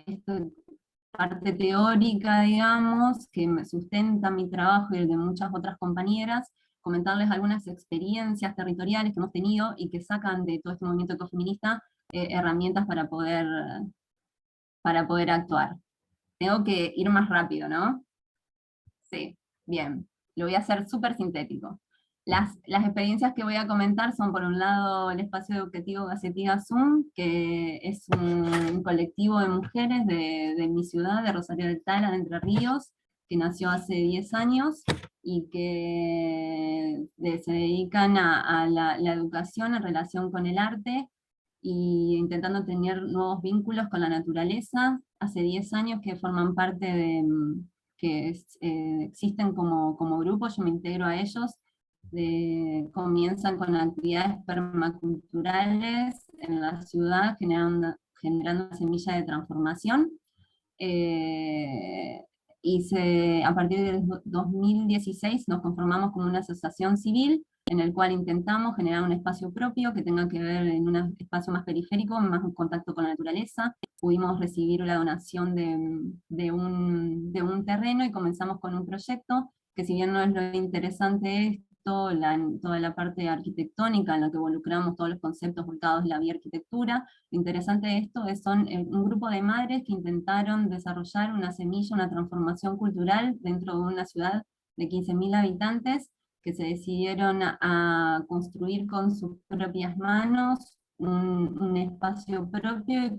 parte teórica, digamos, que me sustenta mi trabajo y el de muchas otras compañeras, comentarles algunas experiencias territoriales que hemos tenido y que sacan de todo este movimiento ecofeminista herramientas para poder actuar. Tengo que ir más rápido, ¿no? Sí, bien. Lo voy a hacer súper sintético. Las experiencias que voy a comentar son, por un lado, el espacio educativo Gacetilla Zoom, que es un colectivo de mujeres de mi ciudad, de Rosario del Tala, de Entre Ríos, que nació hace 10 años, y que se dedican a la educación en relación con el arte, y intentando tener nuevos vínculos con la naturaleza. Hace 10 años que forman parte de, existen como grupo, yo me integro a ellos. Comienzan con actividades permaculturales en la ciudad, generando una semilla de transformación. A partir de 2016 nos conformamos como una asociación civil, en el cual intentamos generar un espacio propio que tenga que ver en un espacio más periférico, más en contacto con la naturaleza. Pudimos recibir la donación de un terreno y comenzamos con un proyecto que, si bien no es lo interesante toda la parte arquitectónica en la que involucramos todos los conceptos volcados en la bioarquitectura, lo interesante de esto son un grupo de madres que intentaron desarrollar una semilla, una transformación cultural dentro de una ciudad de 15.000 habitantes, que se decidieron a construir con sus propias manos un espacio propio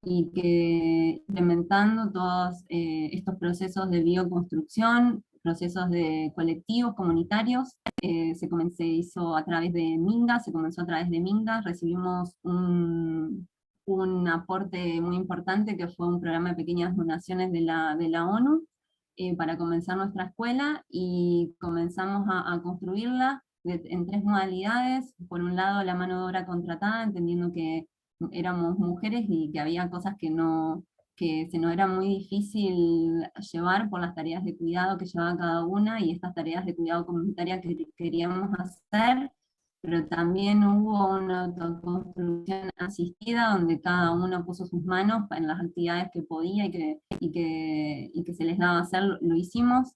y que implementando todos estos procesos de bioconstrucción, procesos de colectivos, comunitarios, se hizo a través de Minga, se comenzó a través de Minga, recibimos un aporte muy importante que fue un programa de pequeñas donaciones de la ONU, para comenzar nuestra escuela, y comenzamos a construirla en 3 modalidades. Por un lado, la mano de obra contratada, entendiendo que éramos mujeres y que había cosas que se nos era muy difícil llevar por las tareas de cuidado que llevaba cada una, y estas tareas de cuidado comunitaria que queríamos hacer, pero también hubo una autoconstrucción asistida donde cada uno puso sus manos en las actividades que podía y que se les daba hacer. Lo hicimos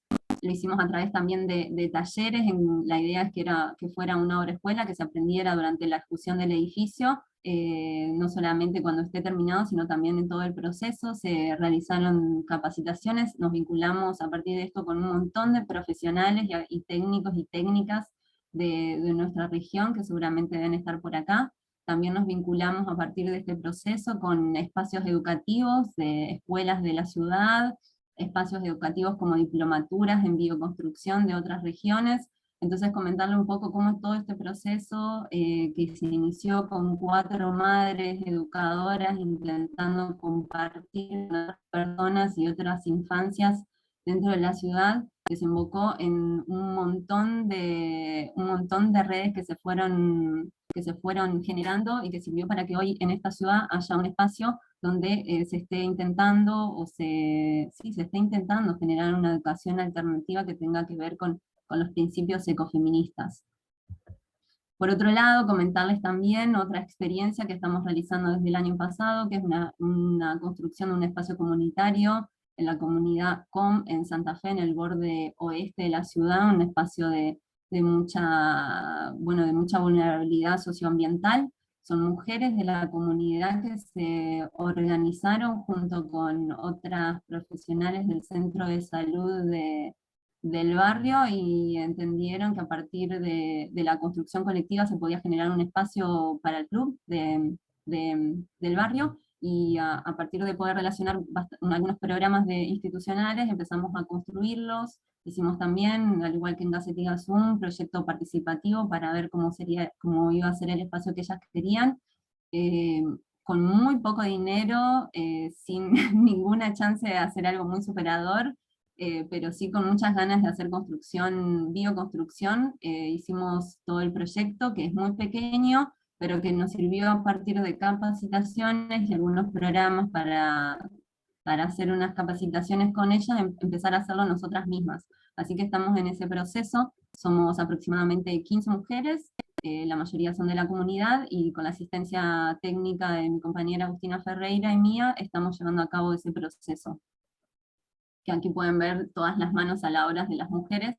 a través también de talleres. La idea es que fuera una obra escuela, que se aprendiera durante la ejecución del edificio, no solamente cuando esté terminado, sino también en todo el proceso. Se realizaron capacitaciones, nos vinculamos a partir de esto con un montón de profesionales y técnicos y técnicas de nuestra región, que seguramente deben estar por acá. También nos vinculamos a partir de este proceso con espacios educativos de escuelas de la ciudad, espacios educativos como diplomaturas en bioconstrucción de otras regiones. Entonces, comentarle un poco cómo todo este proceso, que se inició con 4 madres educadoras intentando compartir con otras personas y otras infancias dentro de la ciudad, desembocó en un montón de redes que se fueron generando, y que sirvió para que hoy en esta ciudad haya un espacio donde se esté intentando, se esté intentando generar una educación alternativa que tenga que ver con los principios ecofeministas. Por otro lado, comentarles también otra experiencia que estamos realizando desde el año pasado, que es una construcción de un espacio comunitario en la comunidad COM en Santa Fe, en el borde oeste de la ciudad, un espacio de mucha vulnerabilidad socioambiental. Son mujeres de la comunidad que se organizaron junto con otras profesionales del centro de salud del barrio, y entendieron que a partir de la construcción colectiva se podía generar un espacio para el club del barrio, y a partir de poder relacionar algunos programas institucionales, empezamos a construirlos. Hicimos también, al igual que en Gacetilla Zoom, un proyecto participativo para ver cómo iba a ser el espacio que ellas querían, con muy poco dinero, sin ninguna chance de hacer algo muy superador, pero sí con muchas ganas de hacer bioconstrucción. Hicimos todo el proyecto, que es muy pequeño, pero que nos sirvió a partir de capacitaciones y algunos programas para hacer unas capacitaciones con ellas, empezar a hacerlo nosotras mismas. Así que estamos en ese proceso. Somos aproximadamente 15 mujeres, la mayoría son de la comunidad, y con la asistencia técnica de mi compañera Agustina Ferreira y mía, estamos llevando a cabo ese proceso. Que aquí pueden ver todas las manos a la obra de las mujeres,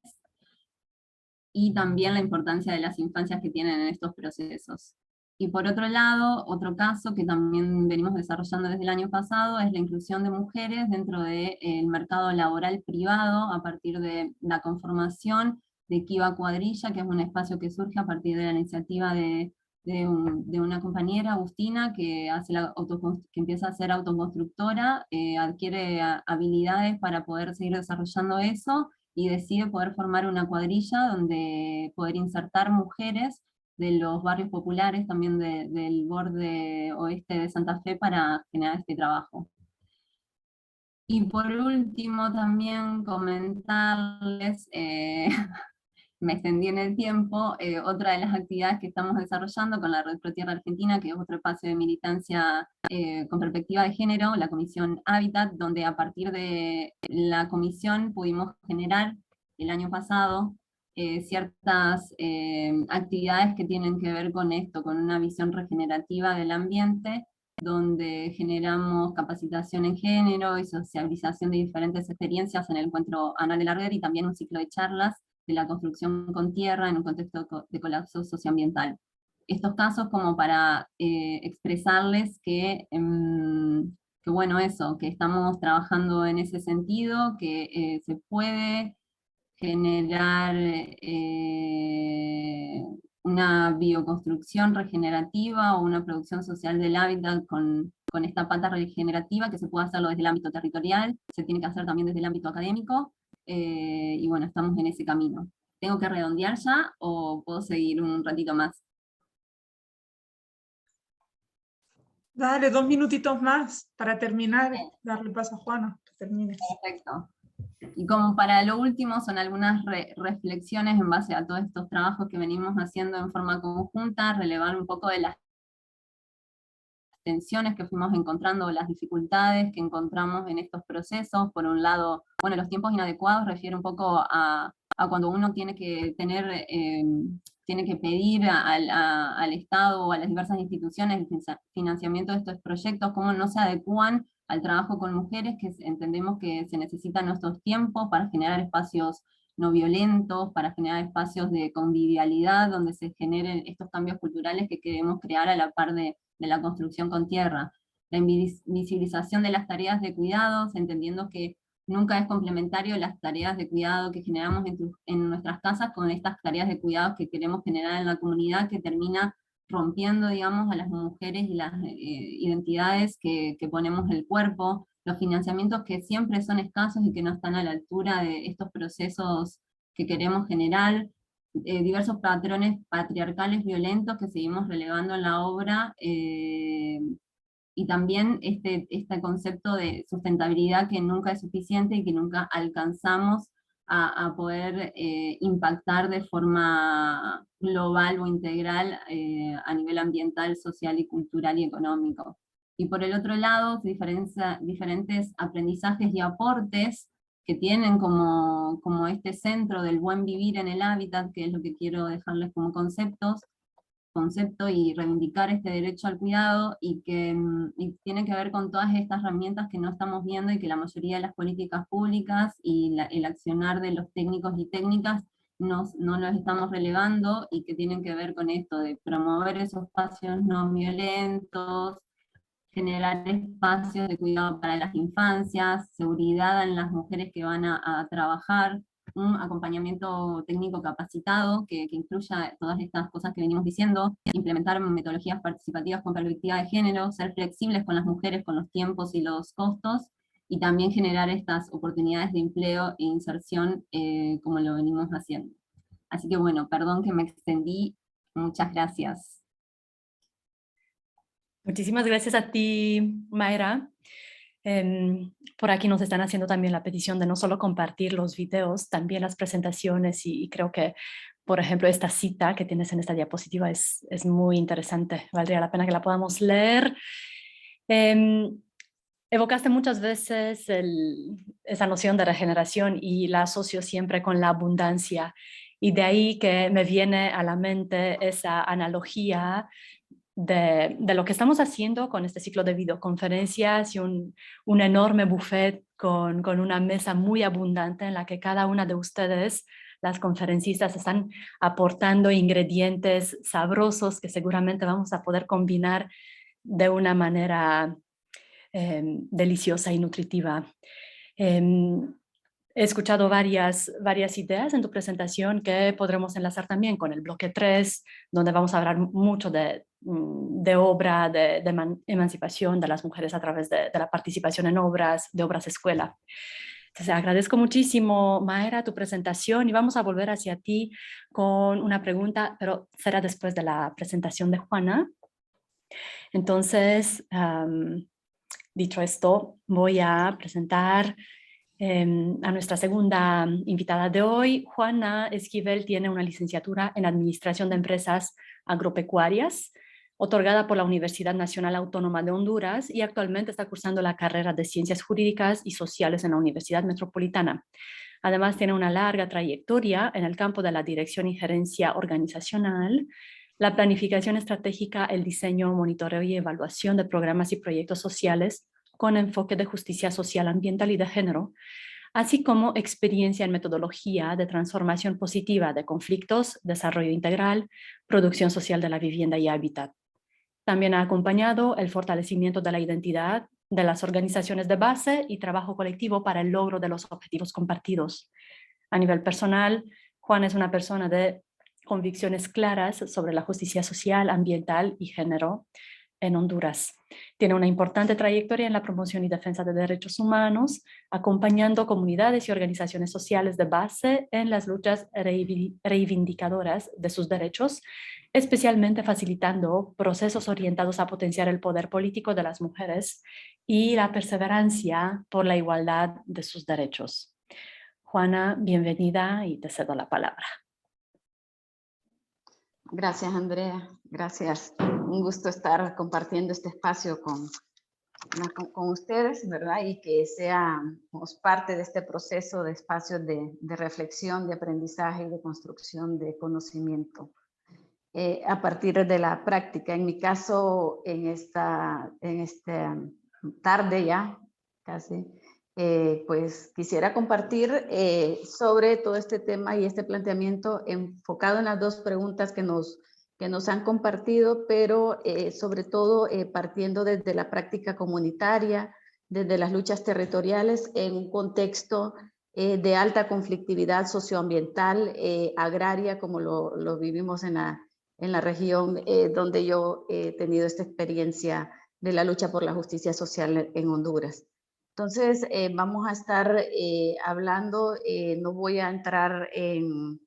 y también la importancia de las infancias que tienen en estos procesos. Y por otro lado, otro caso que también venimos desarrollando desde el año pasado es la inclusión de mujeres dentro del mercado laboral privado, a partir de la conformación de Kiva Cuadrilla, que es un espacio que surge a partir de la iniciativa de una compañera, Agustina, que empieza a ser autoconstructora, adquiere habilidades para poder seguir desarrollando eso, y decide poder formar una cuadrilla donde poder insertar mujeres de los barrios populares, también del borde oeste de Santa Fe, para generar este trabajo. Y por último también comentarles, me extendí en el tiempo, otra de las actividades que estamos desarrollando con la Red Pro Tierra Argentina, que es otro espacio de militancia con perspectiva de género, la Comisión Hábitat, donde a partir de la comisión pudimos generar el año pasado ciertas actividades que tienen que ver con esto, con una visión regenerativa del ambiente, donde generamos capacitación en género y socialización de diferentes experiencias en el encuentro anual de la red, y también un ciclo de charlas de la construcción con tierra en un contexto de colapso socioambiental. Estos casos como para expresarles que bueno, eso, que estamos trabajando en ese sentido, que se puede generar una bioconstrucción regenerativa o una producción social del hábitat con esta pata regenerativa, que se puede hacerlo desde el ámbito territorial, se tiene que hacer también desde el ámbito académico, y bueno, estamos en ese camino. ¿Tengo que redondear ya o puedo seguir un ratito más? Dale, 2 minutitos más para terminar, darle paso a Juana, que termines. Perfecto. Y como para lo último, son algunas reflexiones en base a todos estos trabajos que venimos haciendo en forma conjunta, relevar un poco de las tensiones que fuimos encontrando, las dificultades que encontramos en estos procesos. Por un lado, bueno, los tiempos inadecuados refiere un poco a cuando uno tiene que tener, tiene que pedir al Estado o a las diversas instituciones el financiamiento de estos proyectos, cómo no se adecúan al trabajo con mujeres, que entendemos que se necesitan nuestros tiempos para generar espacios no violentos, para generar espacios de convivialidad, donde se generen estos cambios culturales que queremos crear a la par de la construcción con tierra. La invisibilización de las tareas de cuidados, entendiendo que nunca es complementario las tareas de cuidado que generamos en nuestras casas con estas tareas de cuidados que queremos generar en la comunidad, que termina rompiendo, digamos, a las mujeres y las identidades que ponemos el cuerpo, los financiamientos que siempre son escasos y que no están a la altura de estos procesos que queremos generar, diversos patrones patriarcales violentos que seguimos relevando en la obra, y también este concepto de sustentabilidad que nunca es suficiente y que nunca alcanzamos a poder impactar de forma global o integral a nivel ambiental, social y cultural y económico. Y por el otro lado, diferentes aprendizajes y aportes que tienen como este centro del buen vivir en el hábitat, que es lo que quiero dejarles como concepto y reivindicar este derecho al cuidado, y que tiene que ver con todas estas herramientas que no estamos viendo y que la mayoría de las políticas públicas y el accionar de los técnicos y técnicas no los estamos relevando, y que tienen que ver con esto de promover esos espacios no violentos, generar espacios de cuidado para las infancias, seguridad en las mujeres que van a trabajar, un acompañamiento técnico capacitado que incluya todas estas cosas que venimos diciendo, implementar metodologías participativas con perspectiva de género, ser flexibles con las mujeres, con los tiempos y los costos, y también generar estas oportunidades de empleo e inserción como lo venimos haciendo. Así que bueno, perdón que me extendí, muchas gracias. Muchísimas gracias a ti, Mayra. Por aquí nos están haciendo también la petición de no solo compartir los videos, también las presentaciones, y creo que, por ejemplo, esta cita que tienes en esta diapositiva es muy interesante. Valdría la pena que la podamos leer. Evocaste muchas veces esa noción de regeneración y la asocio siempre con la abundancia, y de ahí que me viene a la mente esa analogía de lo que estamos haciendo con este ciclo de videoconferencias y un enorme buffet con una mesa muy abundante en la que cada una de ustedes, las conferencistas, están aportando ingredientes sabrosos que seguramente vamos a poder combinar de una manera deliciosa y nutritiva. he escuchado varias ideas en tu presentación que podremos enlazar también con el bloque 3, donde vamos a hablar mucho de obra, de emancipación de las mujeres a través de la participación en obras, de obras escuela. Entonces, agradezco muchísimo, Mayra, tu presentación y vamos a volver hacia ti con una pregunta, pero será después de la presentación de Juana. Entonces, dicho esto, voy a presentar a nuestra segunda invitada de hoy. Juana Esquivel tiene una licenciatura en Administración de Empresas Agropecuarias, otorgada por la Universidad Nacional Autónoma de Honduras, y actualmente está cursando la carrera de Ciencias Jurídicas y Sociales en la Universidad Metropolitana. Además, tiene una larga trayectoria en el campo de la dirección y gerencia organizacional, la planificación estratégica, el diseño, monitoreo y evaluación de programas y proyectos sociales con enfoque de justicia social, ambiental y de género, así como experiencia en metodología de transformación positiva de conflictos, desarrollo integral, producción social de la vivienda y hábitat. También ha acompañado el fortalecimiento de la identidad de las organizaciones de base y trabajo colectivo para el logro de los objetivos compartidos. A nivel personal, Juan es una persona de convicciones claras sobre la justicia social, ambiental y género en Honduras. Tiene una importante trayectoria en la promoción y defensa de derechos humanos, acompañando comunidades y organizaciones sociales de base en las luchas reivindicadoras de sus derechos, especialmente facilitando procesos orientados a potenciar el poder político de las mujeres y la perseverancia por la igualdad de sus derechos. Juana, bienvenida y te cedo la palabra. Gracias, Andrea. Gracias. Un gusto estar compartiendo este espacio con ustedes, ¿verdad? Y que seamos parte de este proceso de espacios de reflexión, de aprendizaje y de construcción de conocimiento a partir de la práctica. En mi caso, en esta tarde ya, casi, pues quisiera compartir sobre todo este tema y este planteamiento enfocado en las dos preguntas que nos han compartido, pero sobre todo partiendo desde la práctica comunitaria, desde las luchas territoriales en un contexto de alta conflictividad socioambiental, agraria, como lo vivimos en la región donde yo he tenido esta experiencia de la lucha por la justicia social en Honduras. Entonces, vamos a estar hablando, no voy a entrar en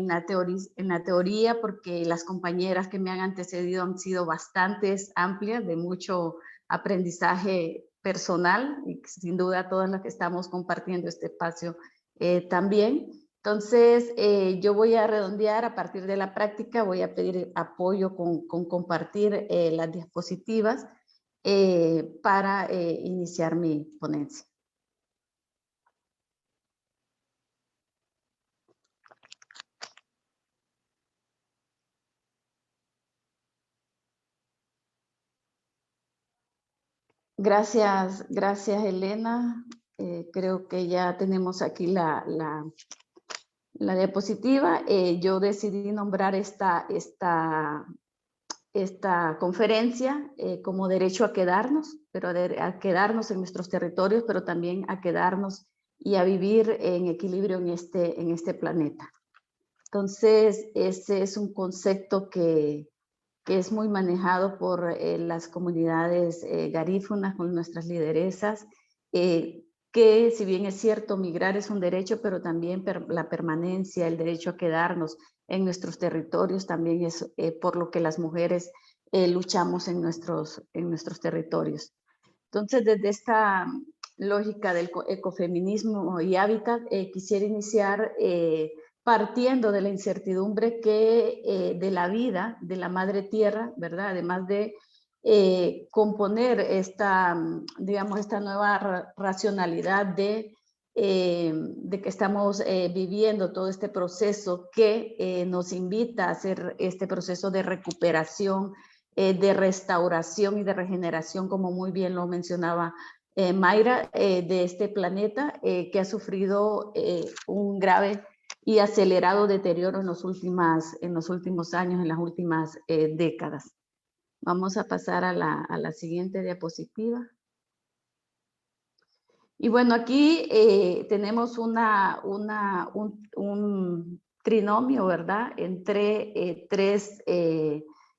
la teoría porque las compañeras que me han antecedido han sido bastante amplias, de mucho aprendizaje personal, y sin duda todas las que estamos compartiendo este espacio también. Entonces, yo voy a redondear a partir de la práctica, voy a pedir apoyo con compartir las diapositivas para iniciar mi ponencia. Gracias, Elena. Creo que ya tenemos aquí la diapositiva. Yo decidí nombrar esta conferencia como derecho a quedarnos, pero a quedarnos en nuestros territorios, pero también a quedarnos y a vivir en equilibrio en este planeta. Entonces, ese es un concepto que es muy manejado por las comunidades garífunas, con nuestras lideresas, que si bien es cierto, migrar es un derecho, pero también la permanencia, el derecho a quedarnos en nuestros territorios también es por lo que las mujeres luchamos en nuestros territorios. Entonces, desde esta lógica del ecofeminismo y hábitat, quisiera iniciar partiendo de la incertidumbre de la vida, de la madre tierra, ¿verdad? Además de componer esta nueva racionalidad de que estamos viviendo todo este proceso que nos invita a hacer este proceso de recuperación, de restauración y de regeneración, como muy bien lo mencionaba Mayra, de este planeta que ha sufrido un grave y acelerado deterioro en los últimos años, en las últimas décadas. Vamos a pasar a la siguiente diapositiva. Y bueno, aquí tenemos un trinomio, ¿verdad? Entre tres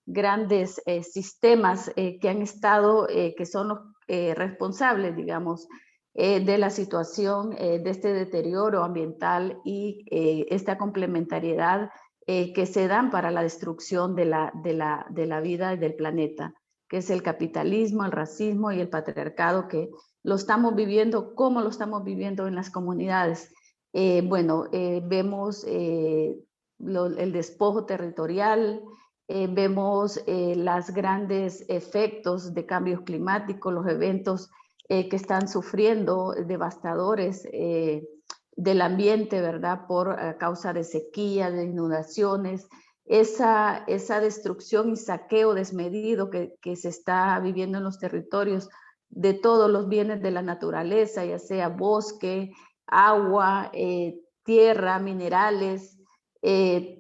grandes sistemas que han estado, que son los responsables, digamos, de la situación de este deterioro ambiental y esta complementariedad que se dan para la destrucción de la vida y del planeta, que es el capitalismo, el racismo y el patriarcado, que lo estamos viviendo, cómo lo estamos viviendo en las comunidades. Vemos el despojo territorial, vemos los grandes efectos de cambios climáticos, los eventos que están sufriendo devastadores del ambiente, ¿verdad? Por causa de sequía, de inundaciones, esa destrucción y saqueo desmedido que se está viviendo en los territorios de todos los bienes de la naturaleza, ya sea bosque, agua, tierra, minerales,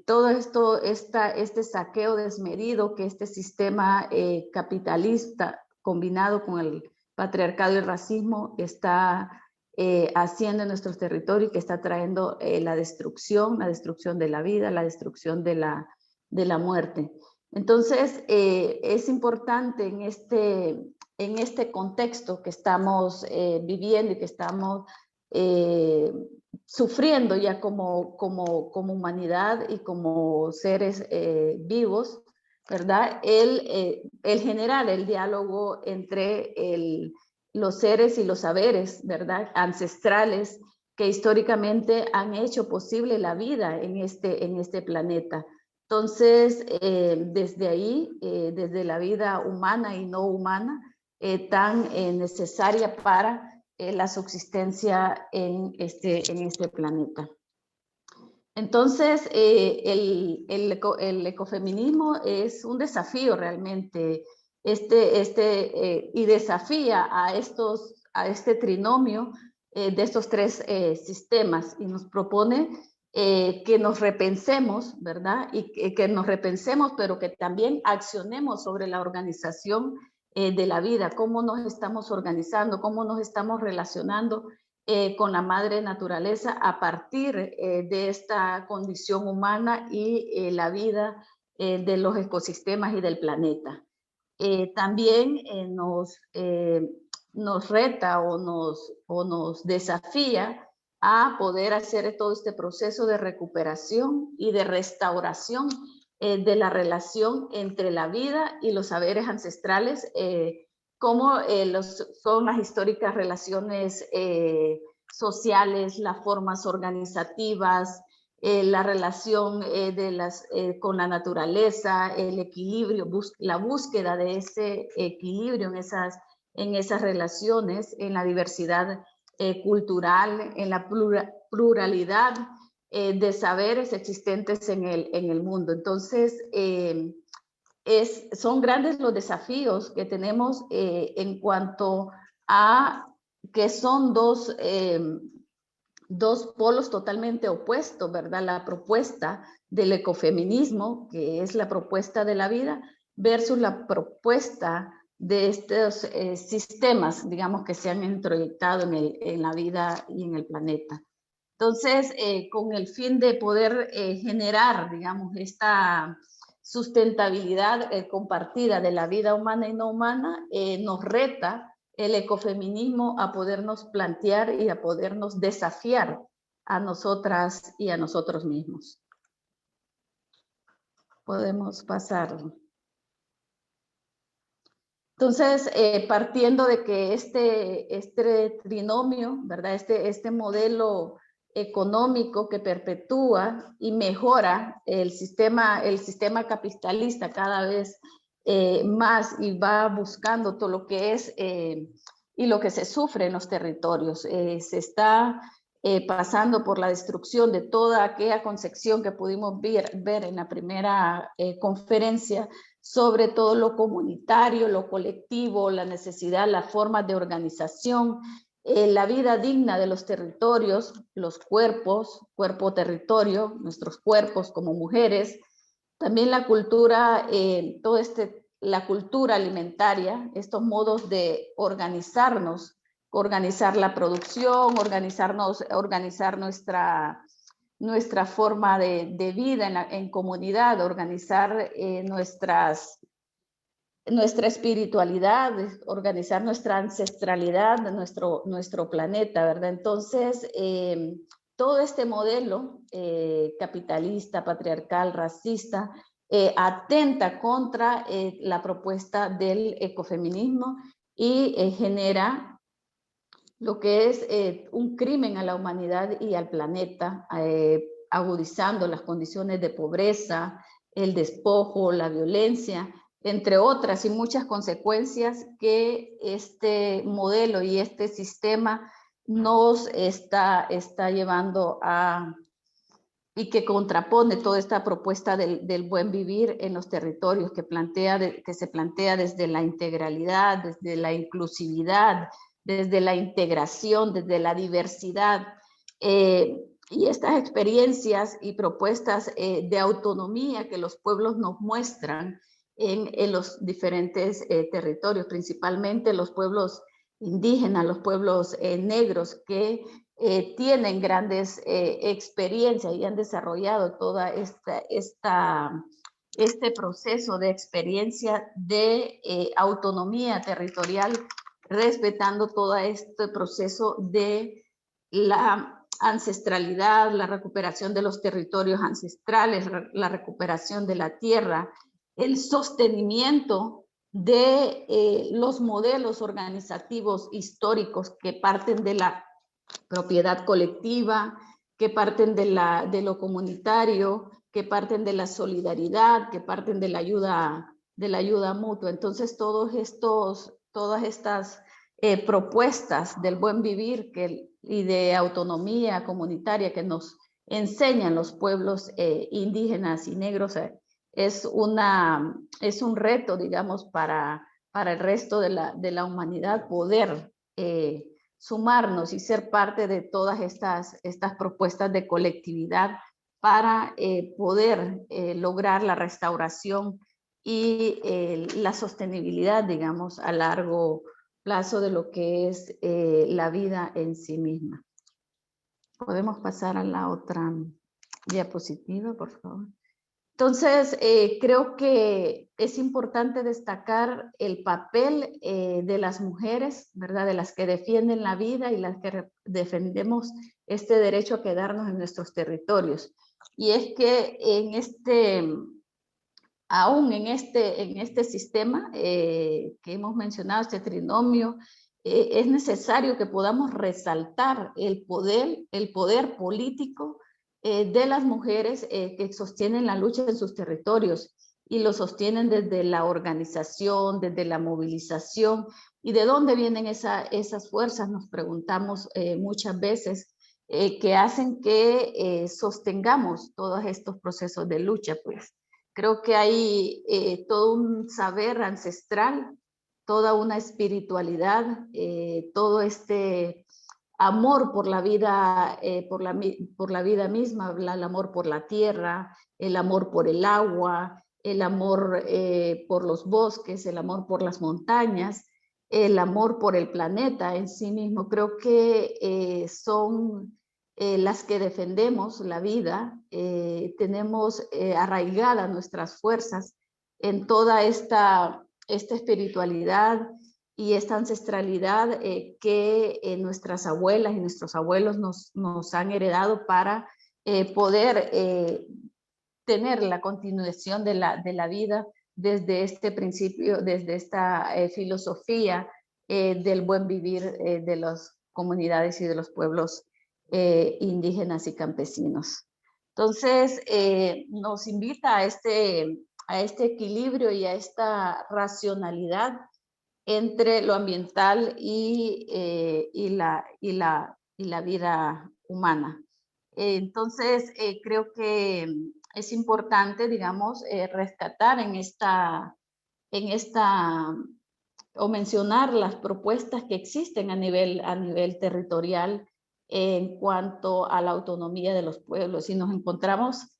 todo esto, este saqueo desmedido que este sistema capitalista combinado con el patriarcado y el racismo está haciendo en nuestros territorios, que está trayendo la destrucción de la vida, la destrucción de la muerte. Entonces, es importante en este contexto que estamos viviendo y que estamos sufriendo ya como humanidad y como seres vivos, ¿verdad? El generar el diálogo entre los seres y los saberes, ¿verdad? Ancestrales que históricamente han hecho posible la vida en este planeta. Entonces, desde ahí, desde la vida humana y no humana, tan necesaria para la subsistencia en este planeta. Entonces, el ecofeminismo es un desafío realmente, y desafía a este trinomio de estos tres sistemas y nos propone que nos repensemos, ¿verdad? Y que nos repensemos, pero que también accionemos sobre la organización de la vida, cómo nos estamos organizando, cómo nos estamos relacionando con la madre naturaleza a partir de esta condición humana y la vida de los ecosistemas y del planeta. También nos reta o nos desafía a poder hacer todo este proceso de recuperación y de restauración de la relación entre la vida y los saberes ancestrales, como son las históricas relaciones sociales, las formas organizativas, la relación con la naturaleza, el equilibrio, la búsqueda de ese equilibrio en esas relaciones, en la diversidad cultural, en la pluralidad de saberes existentes en el mundo. Entonces, son grandes los desafíos que tenemos en cuanto a que son dos polos totalmente opuestos, ¿verdad? La propuesta del ecofeminismo, que es la propuesta de la vida, versus la propuesta de estos sistemas, digamos, que se han introyectado en la vida y en el planeta. Entonces, con el fin de poder generar, digamos, esta sustentabilidad compartida de la vida humana y no humana, nos reta el ecofeminismo a podernos plantear y a podernos desafiar a nosotras y a nosotros mismos. Podemos pasar. Entonces, partiendo de que este trinomio, ¿verdad? Este modelo económico que perpetúa y mejora el sistema capitalista cada vez más y va buscando todo lo que es y lo que se sufre en los territorios. Se está pasando por la destrucción de toda aquella concepción que pudimos ver en la primera conferencia sobre todo lo comunitario, lo colectivo, la necesidad, las formas de organización, la vida digna de los territorios, los cuerpos, cuerpo-territorio, nuestros cuerpos como mujeres, también la cultura, la cultura alimentaria, estos modos de organizarnos organizar la producción, organizar nuestra forma de vida en comunidad, organizar nuestra espiritualidad, organizar nuestra ancestralidad, nuestro planeta, ¿verdad? Entonces, todo este modelo capitalista, patriarcal, racista, atenta contra la propuesta del ecofeminismo y genera lo que es un crimen a la humanidad y al planeta, agudizando las condiciones de pobreza, el despojo, la violencia, entre otras y muchas consecuencias que este modelo y este sistema nos está llevando a, y que contrapone toda esta propuesta del buen vivir en los territorios que se plantea desde la integralidad, desde la inclusividad, desde la integración, desde la diversidad. Y estas experiencias y propuestas de autonomía que los pueblos nos muestran en los diferentes territorios, principalmente los pueblos indígenas, los pueblos negros que tienen grandes experiencias y han desarrollado toda este proceso de experiencia de autonomía territorial, respetando todo este proceso de la ancestralidad, la recuperación de los territorios ancestrales, la recuperación de la tierra, el sostenimiento de los modelos organizativos históricos que parten de la propiedad colectiva, que parten de lo comunitario, que parten de la solidaridad, que parten de la ayuda mutua. Entonces, todas estas propuestas del buen vivir y de autonomía comunitaria que nos enseñan los pueblos indígenas y negros es un reto, digamos, para el resto de la humanidad poder sumarnos y ser parte de todas estas propuestas de colectividad para poder lograr la restauración y la sostenibilidad, digamos, a largo plazo de lo que es la vida en sí misma. Podemos pasar a la otra diapositiva, por favor. Entonces, creo que es importante destacar el papel de las mujeres, ¿verdad? De las que defienden la vida y las que defendemos este derecho a quedarnos en nuestros territorios. Y es que aún en este sistema que hemos mencionado, este trinomio, es necesario que podamos resaltar el poder político de las mujeres que sostienen la lucha en sus territorios y lo sostienen desde la organización, desde la movilización. ¿Y de dónde vienen esas fuerzas? Nos preguntamos muchas veces, que hacen que sostengamos todos estos procesos de lucha. Pues creo que hay todo un saber ancestral, toda una espiritualidad, todo este amor por la vida, por la vida misma, el amor por la tierra, el amor por el agua, el amor por los bosques, el amor por las montañas, el amor por el planeta en sí mismo. Creo que son las que defendemos la vida, tenemos arraigadas nuestras fuerzas en toda esta espiritualidad y esta ancestralidad que nuestras abuelas y nuestros abuelos nos han heredado para poder tener la continuación de la vida desde este principio, desde esta filosofía del buen vivir de las comunidades y de los pueblos indígenas y campesinos. Entonces, nos invita a este equilibrio y a esta racionalidad entre lo ambiental y la vida humana. Entonces, creo que es importante, digamos, rescatar o mencionar las propuestas que existen a nivel territorial en cuanto a la autonomía de los pueblos. Y nos encontramos,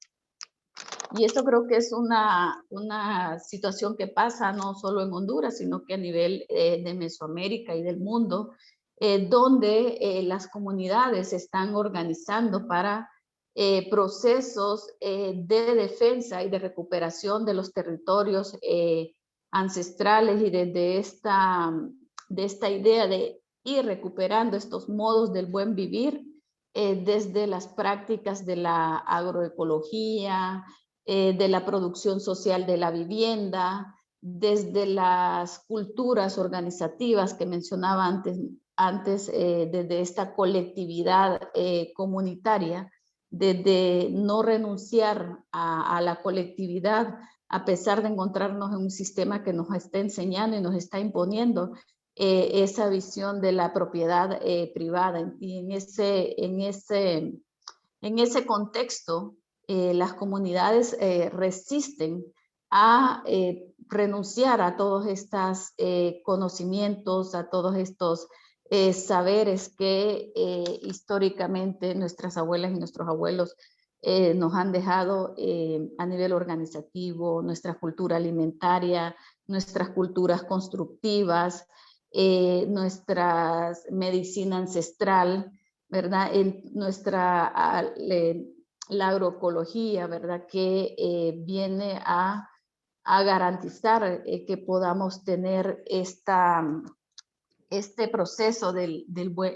y esto creo que es una situación que pasa no solo en Honduras, sino que a nivel de Mesoamérica y del mundo, donde las comunidades se están organizando para procesos de defensa y de recuperación de los territorios ancestrales, y desde esta idea de ir recuperando estos modos del buen vivir, desde las prácticas de la agroecología, de la producción social de la vivienda, desde las culturas organizativas que mencionaba antes desde esta colectividad comunitaria, desde no renunciar a la colectividad a pesar de encontrarnos en un sistema que nos está enseñando y nos está imponiendo esa visión de la propiedad privada. Y en ese contexto, las comunidades resisten a renunciar a todos estos conocimientos, a todos estos saberes que históricamente nuestras abuelas y nuestros abuelos nos han dejado a nivel organizativo, nuestra cultura alimentaria, nuestras culturas constructivas, nuestra medicina ancestral, ¿verdad? La agroecología, ¿verdad? Que viene a garantizar que podamos tener este proceso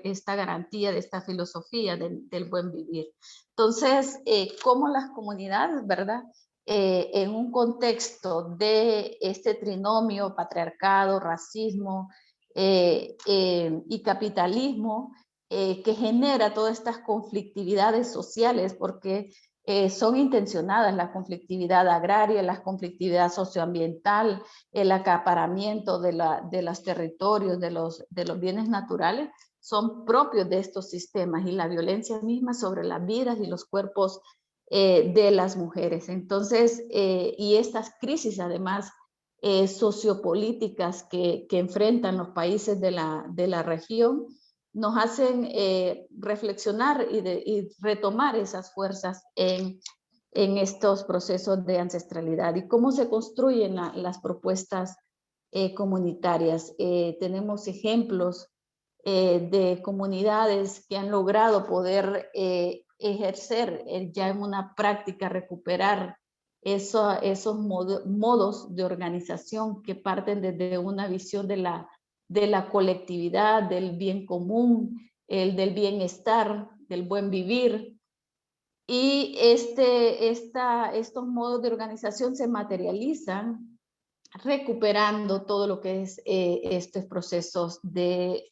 esta garantía de esta filosofía del buen vivir. Entonces, cómo las comunidades, ¿verdad? En un contexto de este trinomio, patriarcado, racismo y capitalismo, que genera todas estas conflictividades sociales, porque son intencionadas la conflictividad agraria, la conflictividad socioambiental, el acaparamiento de los territorios, de los bienes naturales, son propios de estos sistemas, y la violencia misma sobre las vidas y los cuerpos de las mujeres. Entonces, y estas crisis además sociopolíticas que enfrentan los países de la región, nos hacen reflexionar y retomar esas fuerzas en estos procesos de ancestralidad y cómo se construyen las propuestas comunitarias. Tenemos ejemplos de comunidades que han logrado poder ejercer ya en una práctica, recuperar esos modos de organización que parten desde una visión de la colectividad, del bien común, del bienestar, del buen vivir. Y estos modos de organización se materializan recuperando todo lo que es estos procesos de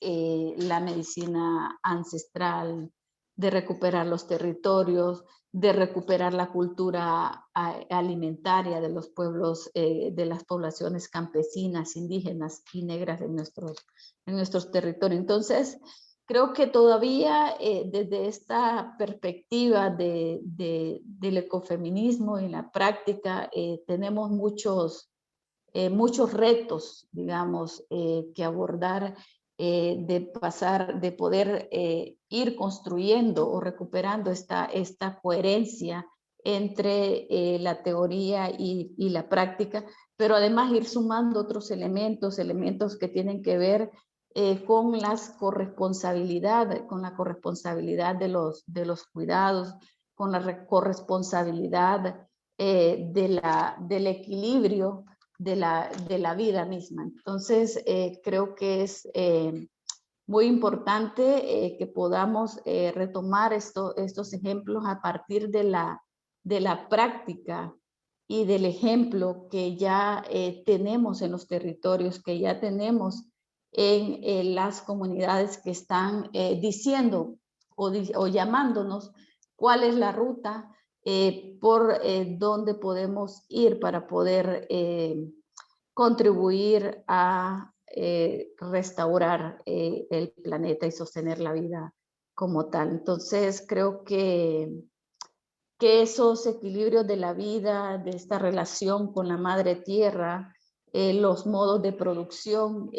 la medicina ancestral, de recuperar los territorios, de recuperar la cultura alimentaria de los pueblos, de las poblaciones campesinas, indígenas y negras en nuestros territorios. Entonces, creo que todavía desde esta perspectiva del ecofeminismo en la práctica tenemos muchos retos, digamos, que abordar, de poder ir construyendo o recuperando esta coherencia entre la teoría y la práctica, pero además ir sumando otros elementos que tienen que ver con la corresponsabilidad de los cuidados, con la corresponsabilidad del equilibrio de la vida misma. Entonces, creo que es muy importante que podamos retomar estos ejemplos a partir de la práctica y del ejemplo que ya tenemos en los territorios, que ya tenemos en las comunidades que están diciendo o llamándonos cuál es la ruta por dónde podemos ir para poder contribuir a restaurar el planeta y sostener la vida como tal. Entonces, creo que esos equilibrios de la vida, de esta relación con la madre tierra, los modos de producción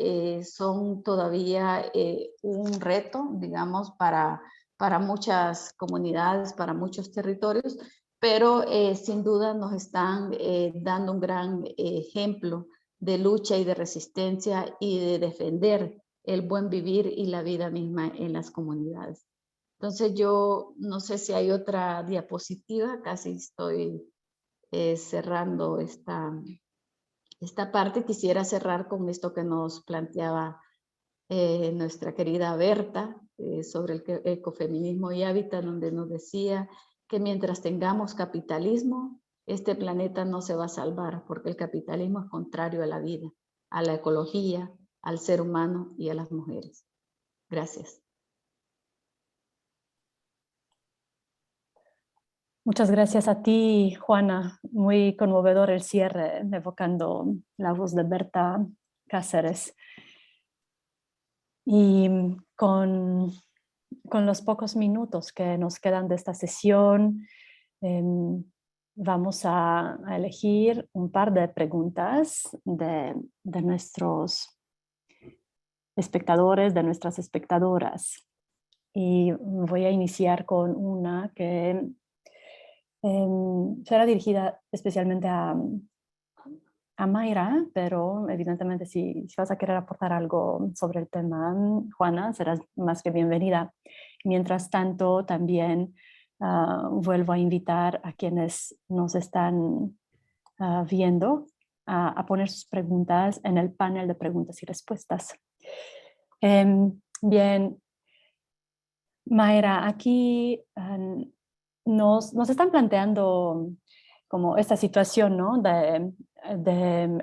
son todavía un reto, digamos, para muchas comunidades, para muchos territorios, pero sin duda nos están dando un gran ejemplo de lucha y de resistencia y de defender el buen vivir y la vida misma en las comunidades. Entonces yo no sé si hay otra diapositiva, casi estoy cerrando esta parte. Quisiera cerrar con esto que nos planteaba nuestra querida Berta sobre el ecofeminismo y hábitat, donde nos decía que mientras tengamos capitalismo, este planeta no se va a salvar, porque el capitalismo es contrario a la vida, a la ecología, al ser humano y a las mujeres. Gracias. Muchas gracias a ti, Juana. Muy conmovedor el cierre, evocando la voz de Berta Cáceres. Y con los pocos minutos que nos quedan de esta sesión, vamos a elegir un par de preguntas de nuestros espectadores, de nuestras espectadoras. Y voy a iniciar con una que será dirigida especialmente a Mayra, pero evidentemente si vas a querer aportar algo sobre el tema, Juana, serás más que bienvenida. Mientras tanto, también vuelvo a invitar a quienes nos están viendo a poner sus preguntas en el panel de preguntas y respuestas. Bien, Mayra, aquí nos están planteando como esta situación, ¿no? de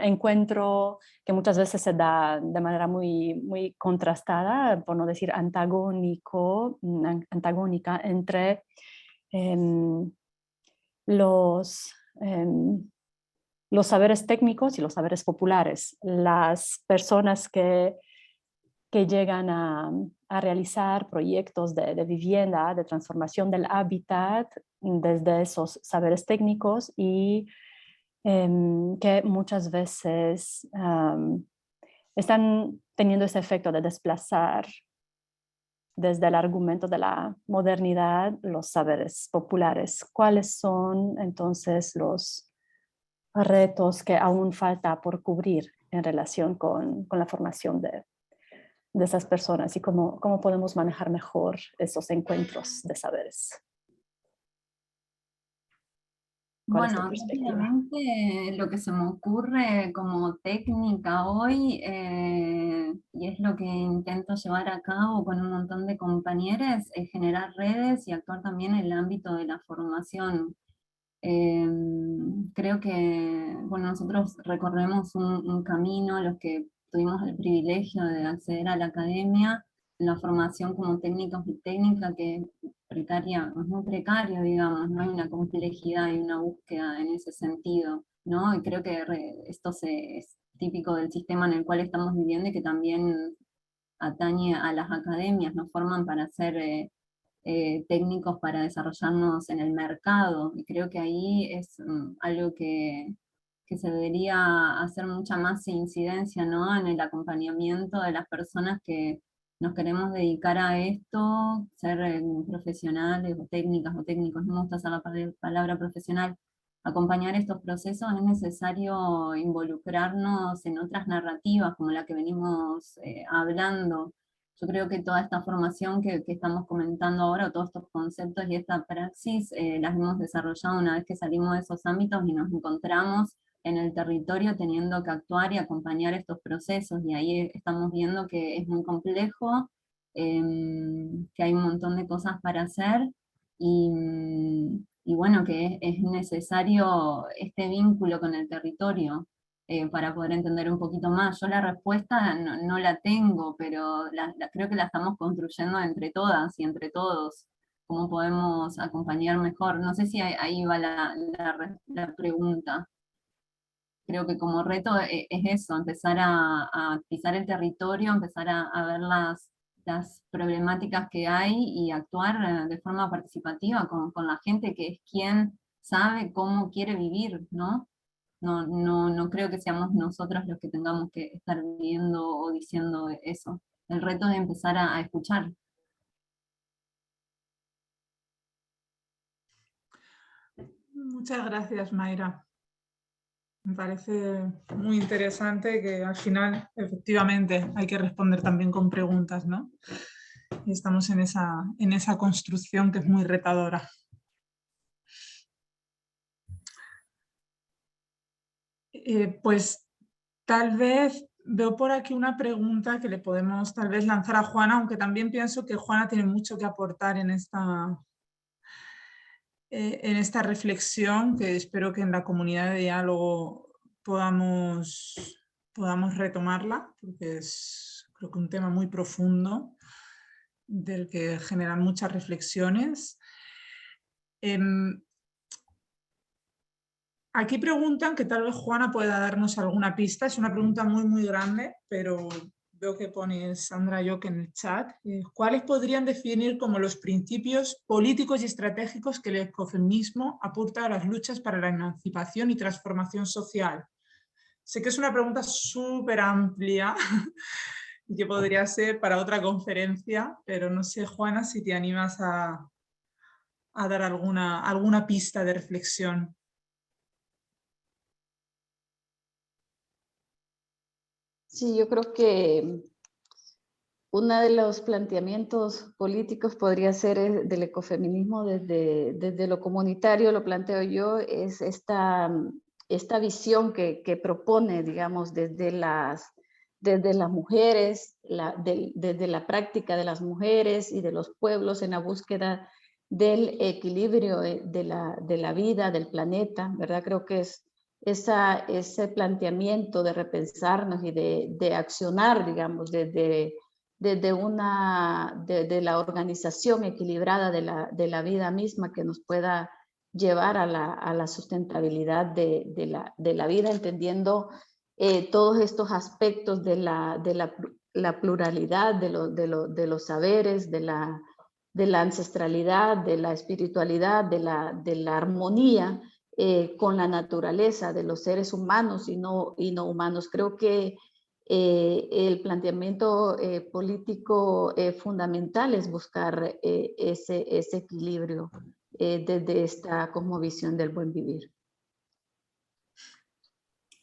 encuentro que muchas veces se da de manera muy, muy contrastada, por no decir antagónica, entre los saberes técnicos y los saberes populares. Las personas que llegan a realizar proyectos de vivienda, de transformación del hábitat desde esos saberes técnicos y que muchas veces están teniendo ese efecto de desplazar desde el argumento de la modernidad los saberes populares. ¿Cuáles son entonces los retos que aún falta por cubrir en relación con la formación de esas personas y cómo podemos manejar mejor esos encuentros de saberes? ¿Cuál es tu Bueno, perspectiva? rápidamente lo que se me ocurre como técnica hoy, y es lo que intento llevar a cabo con un montón de compañeros, es generar redes y actuar también en el ámbito de la formación. Creo que, bueno, nosotros recorremos un camino, los que tuvimos el privilegio de acceder a la academia, la formación como técnicos y técnica, que es precaria, es muy precario, digamos, no hay una complejidad y una búsqueda en ese sentido, ¿no? Y creo que esto es típico del sistema en el cual estamos viviendo y que también atañe a las academias, nos forman para ser técnicos para desarrollarnos en el mercado. Y creo que ahí es algo que se debería hacer mucha más incidencia, ¿no? En el acompañamiento de las personas que nos queremos dedicar a esto, ser profesionales o técnicas o técnicos, no me gusta usar la palabra profesional, acompañar estos procesos. Es necesario involucrarnos en otras narrativas como la que venimos hablando. Yo creo que toda esta formación que estamos comentando ahora, todos estos conceptos y esta praxis, las hemos desarrollado una vez que salimos de esos ámbitos y nos encontramos en el territorio teniendo que actuar y acompañar estos procesos, y ahí estamos viendo que es muy complejo, que hay un montón de cosas para hacer, y bueno, que es necesario este vínculo con el territorio. Para poder entender un poquito más. Yo la respuesta no la tengo, pero creo que la estamos construyendo entre todas y entre todos. ¿Cómo podemos acompañar mejor? No sé si ahí va la pregunta. Creo que como reto es eso, empezar a pisar el territorio, empezar a ver las problemáticas que hay y actuar de forma participativa con la gente que es quien sabe cómo quiere vivir, ¿no? No creo que seamos nosotros los que tengamos que estar viendo o diciendo eso. El reto es empezar a escuchar. Muchas gracias, Mayra. Me parece muy interesante que al final, efectivamente, hay que responder también con preguntas, ¿no? Y estamos en esa construcción que es muy retadora. Pues tal vez veo por aquí una pregunta que le podemos tal vez lanzar a Juana, aunque también pienso que Juana tiene mucho que aportar en esta reflexión, que espero que en la comunidad de diálogo podamos retomarla, porque es creo que un tema muy profundo del que generan muchas reflexiones. Aquí preguntan, que tal vez Juana pueda darnos alguna pista, es una pregunta muy, muy grande, pero veo que pone Sandra Yoc en el chat. ¿Cuáles podrían definir como los principios políticos y estratégicos que el ecofeminismo aporta a las luchas para la emancipación y transformación social? Sé que es una pregunta súper amplia y que podría ser para otra conferencia, pero no sé, Juana, si te animas a dar alguna pista de reflexión. Sí, yo creo que uno de los planteamientos políticos podría ser del ecofeminismo desde lo comunitario, lo planteo yo, es esta visión que propone, digamos, desde las mujeres, desde la práctica de las mujeres y de los pueblos en la búsqueda del equilibrio de la vida, del planeta, ¿verdad? Creo que es ese planteamiento de repensarnos y de accionar, digamos, desde la organización equilibrada de la vida misma que nos pueda llevar a la sustentabilidad de la vida, entendiendo todos estos aspectos de la pluralidad de los saberes, de la ancestralidad, de la espiritualidad, de la armonía con la naturaleza de los seres humanos y no humanos. Creo que el planteamiento político fundamental es buscar ese equilibrio desde esta cosmovisión del buen vivir.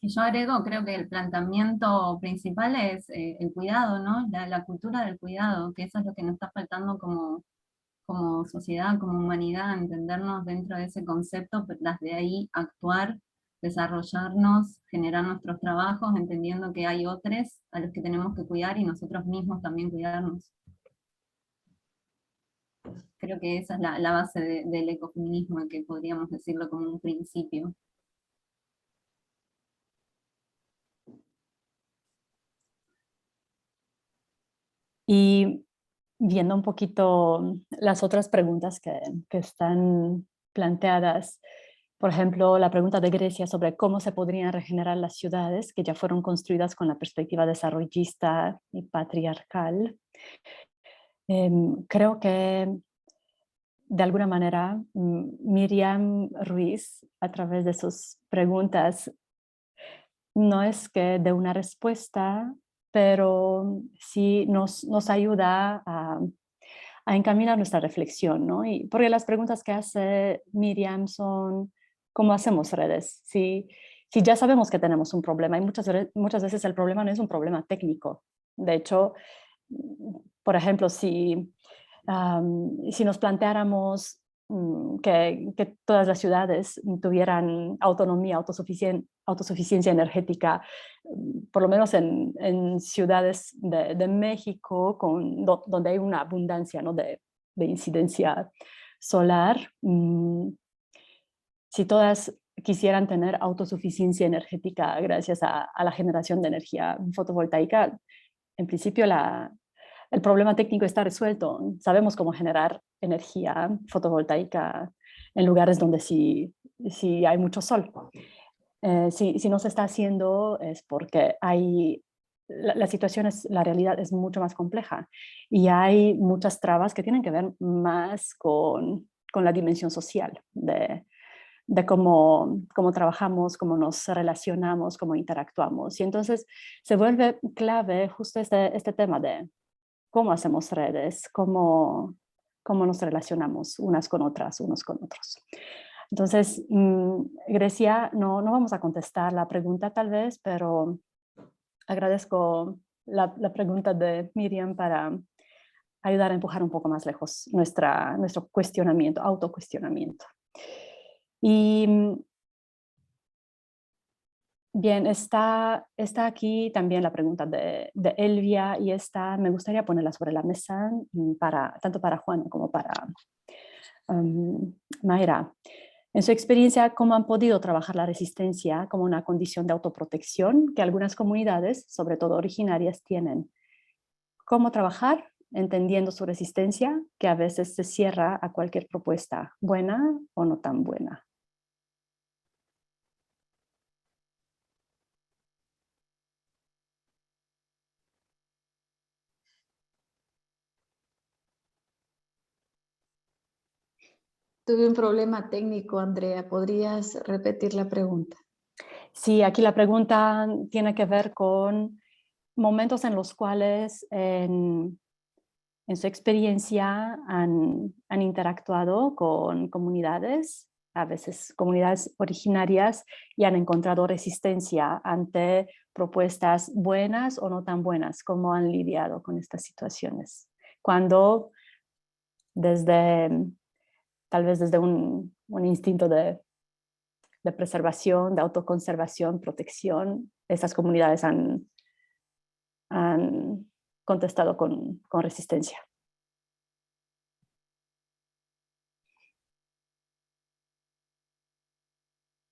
Y yo agrego, creo que el planteamiento principal es el cuidado, ¿no? La cultura del cuidado, que eso es lo que nos está faltando como sociedad, como humanidad, entendernos dentro de ese concepto, pero desde ahí actuar, desarrollarnos, generar nuestros trabajos, entendiendo que hay otros a los que tenemos que cuidar y nosotros mismos también cuidarnos. Creo que esa es la base del ecofeminismo, que podríamos decirlo como un principio. Y viendo un poquito las otras preguntas que están planteadas, por ejemplo, la pregunta de Grecia sobre cómo se podrían regenerar las ciudades que ya fueron construidas con la perspectiva desarrollista y patriarcal. Creo que de alguna manera Miriam Ruiz, a través de sus preguntas, no es que dé una respuesta, pero sí nos ayuda a encaminar nuestra reflexión, ¿no? Y porque las preguntas que hace Miriam son, ¿cómo hacemos redes? Si ya sabemos que tenemos un problema, y muchas veces el problema no es un problema técnico. De hecho, por ejemplo, si nos planteáramos que todas las ciudades tuvieran autonomía, autosuficiencia energética, por lo menos en ciudades de México, donde hay una abundancia, ¿no?, de incidencia solar, si todas quisieran tener autosuficiencia energética gracias a la generación de energía fotovoltaica, en principio el problema técnico está resuelto. Sabemos cómo generar energía fotovoltaica en lugares donde sí hay mucho sol. Si no se está haciendo es porque la realidad es mucho más compleja y hay muchas trabas que tienen que ver más con la dimensión social de cómo trabajamos, cómo nos relacionamos, cómo interactuamos. Y entonces se vuelve clave justo este tema de cómo hacemos redes, cómo nos relacionamos unas con otras, unos con otros. Entonces, Grecia, no vamos a contestar la pregunta tal vez, pero agradezco la pregunta de Miriam para ayudar a empujar un poco más lejos nuestro cuestionamiento, autocuestionamiento. Y bien, está aquí también la pregunta de Elvia y me gustaría ponerla sobre la mesa tanto para Juan como para Mayra. En su experiencia, ¿cómo han podido trabajar la resistencia como una condición de autoprotección que algunas comunidades, sobre todo originarias, tienen? ¿Cómo trabajar entendiendo su resistencia, que a veces se cierra a cualquier propuesta, buena o no tan buena? Tuve un problema técnico, Andrea. ¿Podrías repetir la pregunta? Sí, aquí la pregunta tiene que ver con momentos en los cuales en su experiencia han interactuado con comunidades, a veces comunidades originarias, y han encontrado resistencia ante propuestas buenas o no tan buenas. ¿Cómo han lidiado con estas situaciones? Cuando tal vez desde un instinto de preservación, de autoconservación, protección, estas comunidades han contestado con resistencia.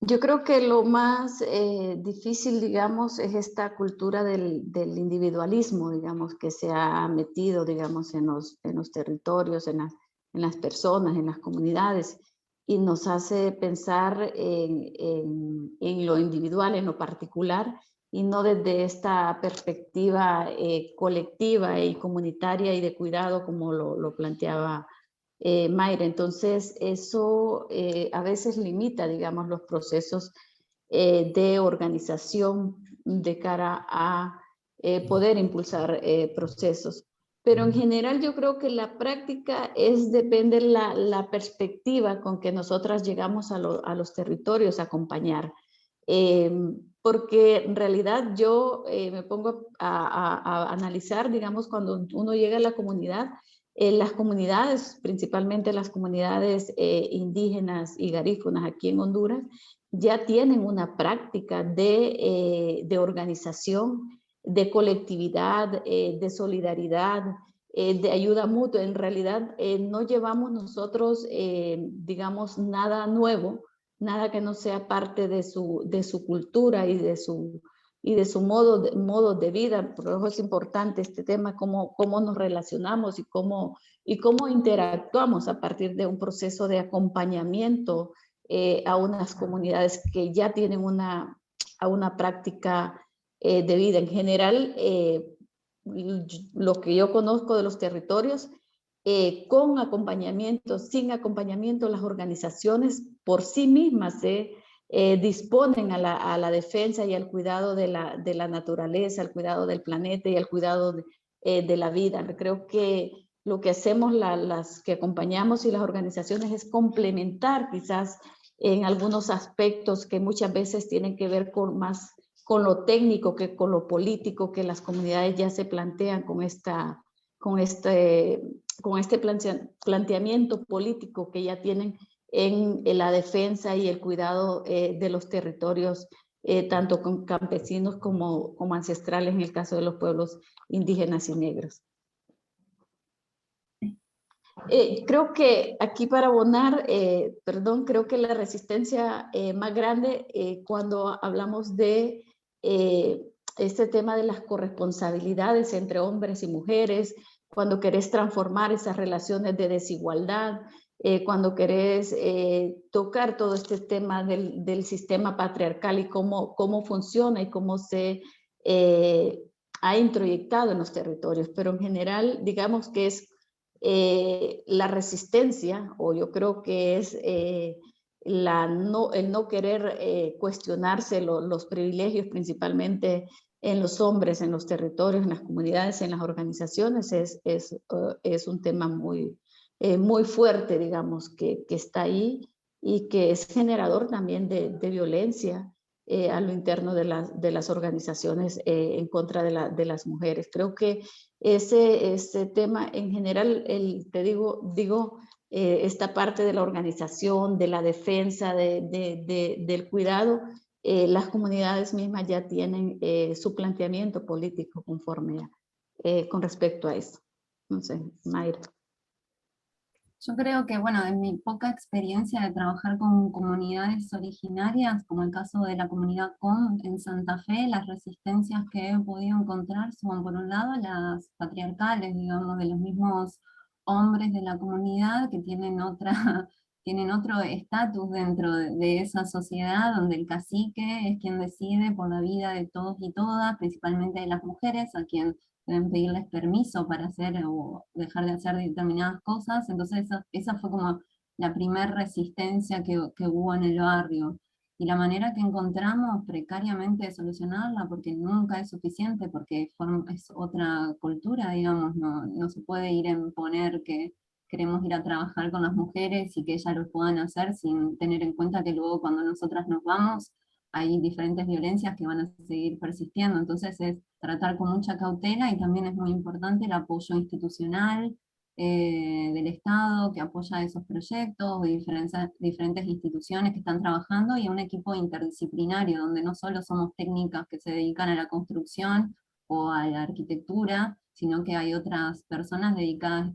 Yo creo que lo más difícil, digamos, es esta cultura del individualismo, digamos, que se ha metido, digamos, en los territorios, en las personas, en las comunidades, y nos hace pensar en lo individual, en lo particular, y no desde esta perspectiva colectiva y comunitaria y de cuidado como lo planteaba Mayra. Entonces, eso a veces limita, digamos, los procesos de organización de cara a poder impulsar procesos. Pero en general yo creo que la práctica depende la perspectiva con que nosotras llegamos a los territorios a acompañar. Porque en realidad yo me pongo a analizar, digamos, cuando uno llega a la comunidad, las comunidades, principalmente las comunidades indígenas y garífunas aquí en Honduras, ya tienen una práctica de organización, de colectividad, de solidaridad, de ayuda mutua. En realidad no llevamos nosotros, digamos, nada nuevo, nada que no sea parte de su cultura y de su modo de vida. Por eso es importante este tema, cómo nos relacionamos y cómo interactuamos a partir de un proceso de acompañamiento a unas comunidades que ya tienen una práctica de vida. En general, lo que yo conozco de los territorios, con acompañamiento, sin acompañamiento, las organizaciones por sí mismas se disponen a la defensa y al cuidado de la naturaleza, al cuidado del planeta y al cuidado de la vida. Creo que lo que hacemos las que acompañamos y las organizaciones es complementar quizás en algunos aspectos que muchas veces tienen que ver más con lo técnico que con lo político, que las comunidades ya se plantean con este planteamiento político que ya tienen en la defensa y el cuidado de los territorios, tanto con campesinos como ancestrales en el caso de los pueblos indígenas y negros. Creo que aquí para abonar, creo que la resistencia más grande cuando hablamos de este tema de las corresponsabilidades entre hombres y mujeres, cuando querés transformar esas relaciones de desigualdad, cuando querés tocar todo este tema del sistema patriarcal y cómo funciona y cómo se ha introyectado en los territorios. Pero en general, digamos que es la resistencia, o yo creo que es el no querer cuestionarse los privilegios, principalmente en los hombres, en los territorios, en las comunidades, en las organizaciones, es un tema muy fuerte, digamos, que está ahí y que es generador también de violencia a lo interno de las organizaciones en contra de las mujeres. Creo que ese tema en general, te digo esta parte de la organización, de la defensa, del cuidado, las comunidades mismas ya tienen su planteamiento político conforme con respecto a eso. No sé, Mayra. Yo creo que, bueno, en mi poca experiencia de trabajar con comunidades originarias, como el caso de la comunidad COM en Santa Fe, las resistencias que he podido encontrar son, por un lado, las patriarcales, digamos, de los mismos hombres de la comunidad que tienen tienen otro estatus dentro de esa sociedad, donde el cacique es quien decide por la vida de todos y todas, principalmente de las mujeres, a quien deben pedirles permiso para hacer o dejar de hacer determinadas cosas. Entonces esa fue como la primera resistencia que hubo en el barrio. Y la manera que encontramos precariamente de solucionarla, porque nunca es suficiente, porque es otra cultura, digamos, no se puede ir a imponer que queremos ir a trabajar con las mujeres y que ellas lo puedan hacer sin tener en cuenta que luego cuando nosotras nos vamos hay diferentes violencias que van a seguir persistiendo. Entonces es tratar con mucha cautela, y también es muy importante el apoyo institucional del Estado que apoya esos proyectos, de diferentes instituciones que están trabajando, y a un equipo interdisciplinario donde no solo somos técnicas que se dedican a la construcción o a la arquitectura, sino que hay otras personas dedicadas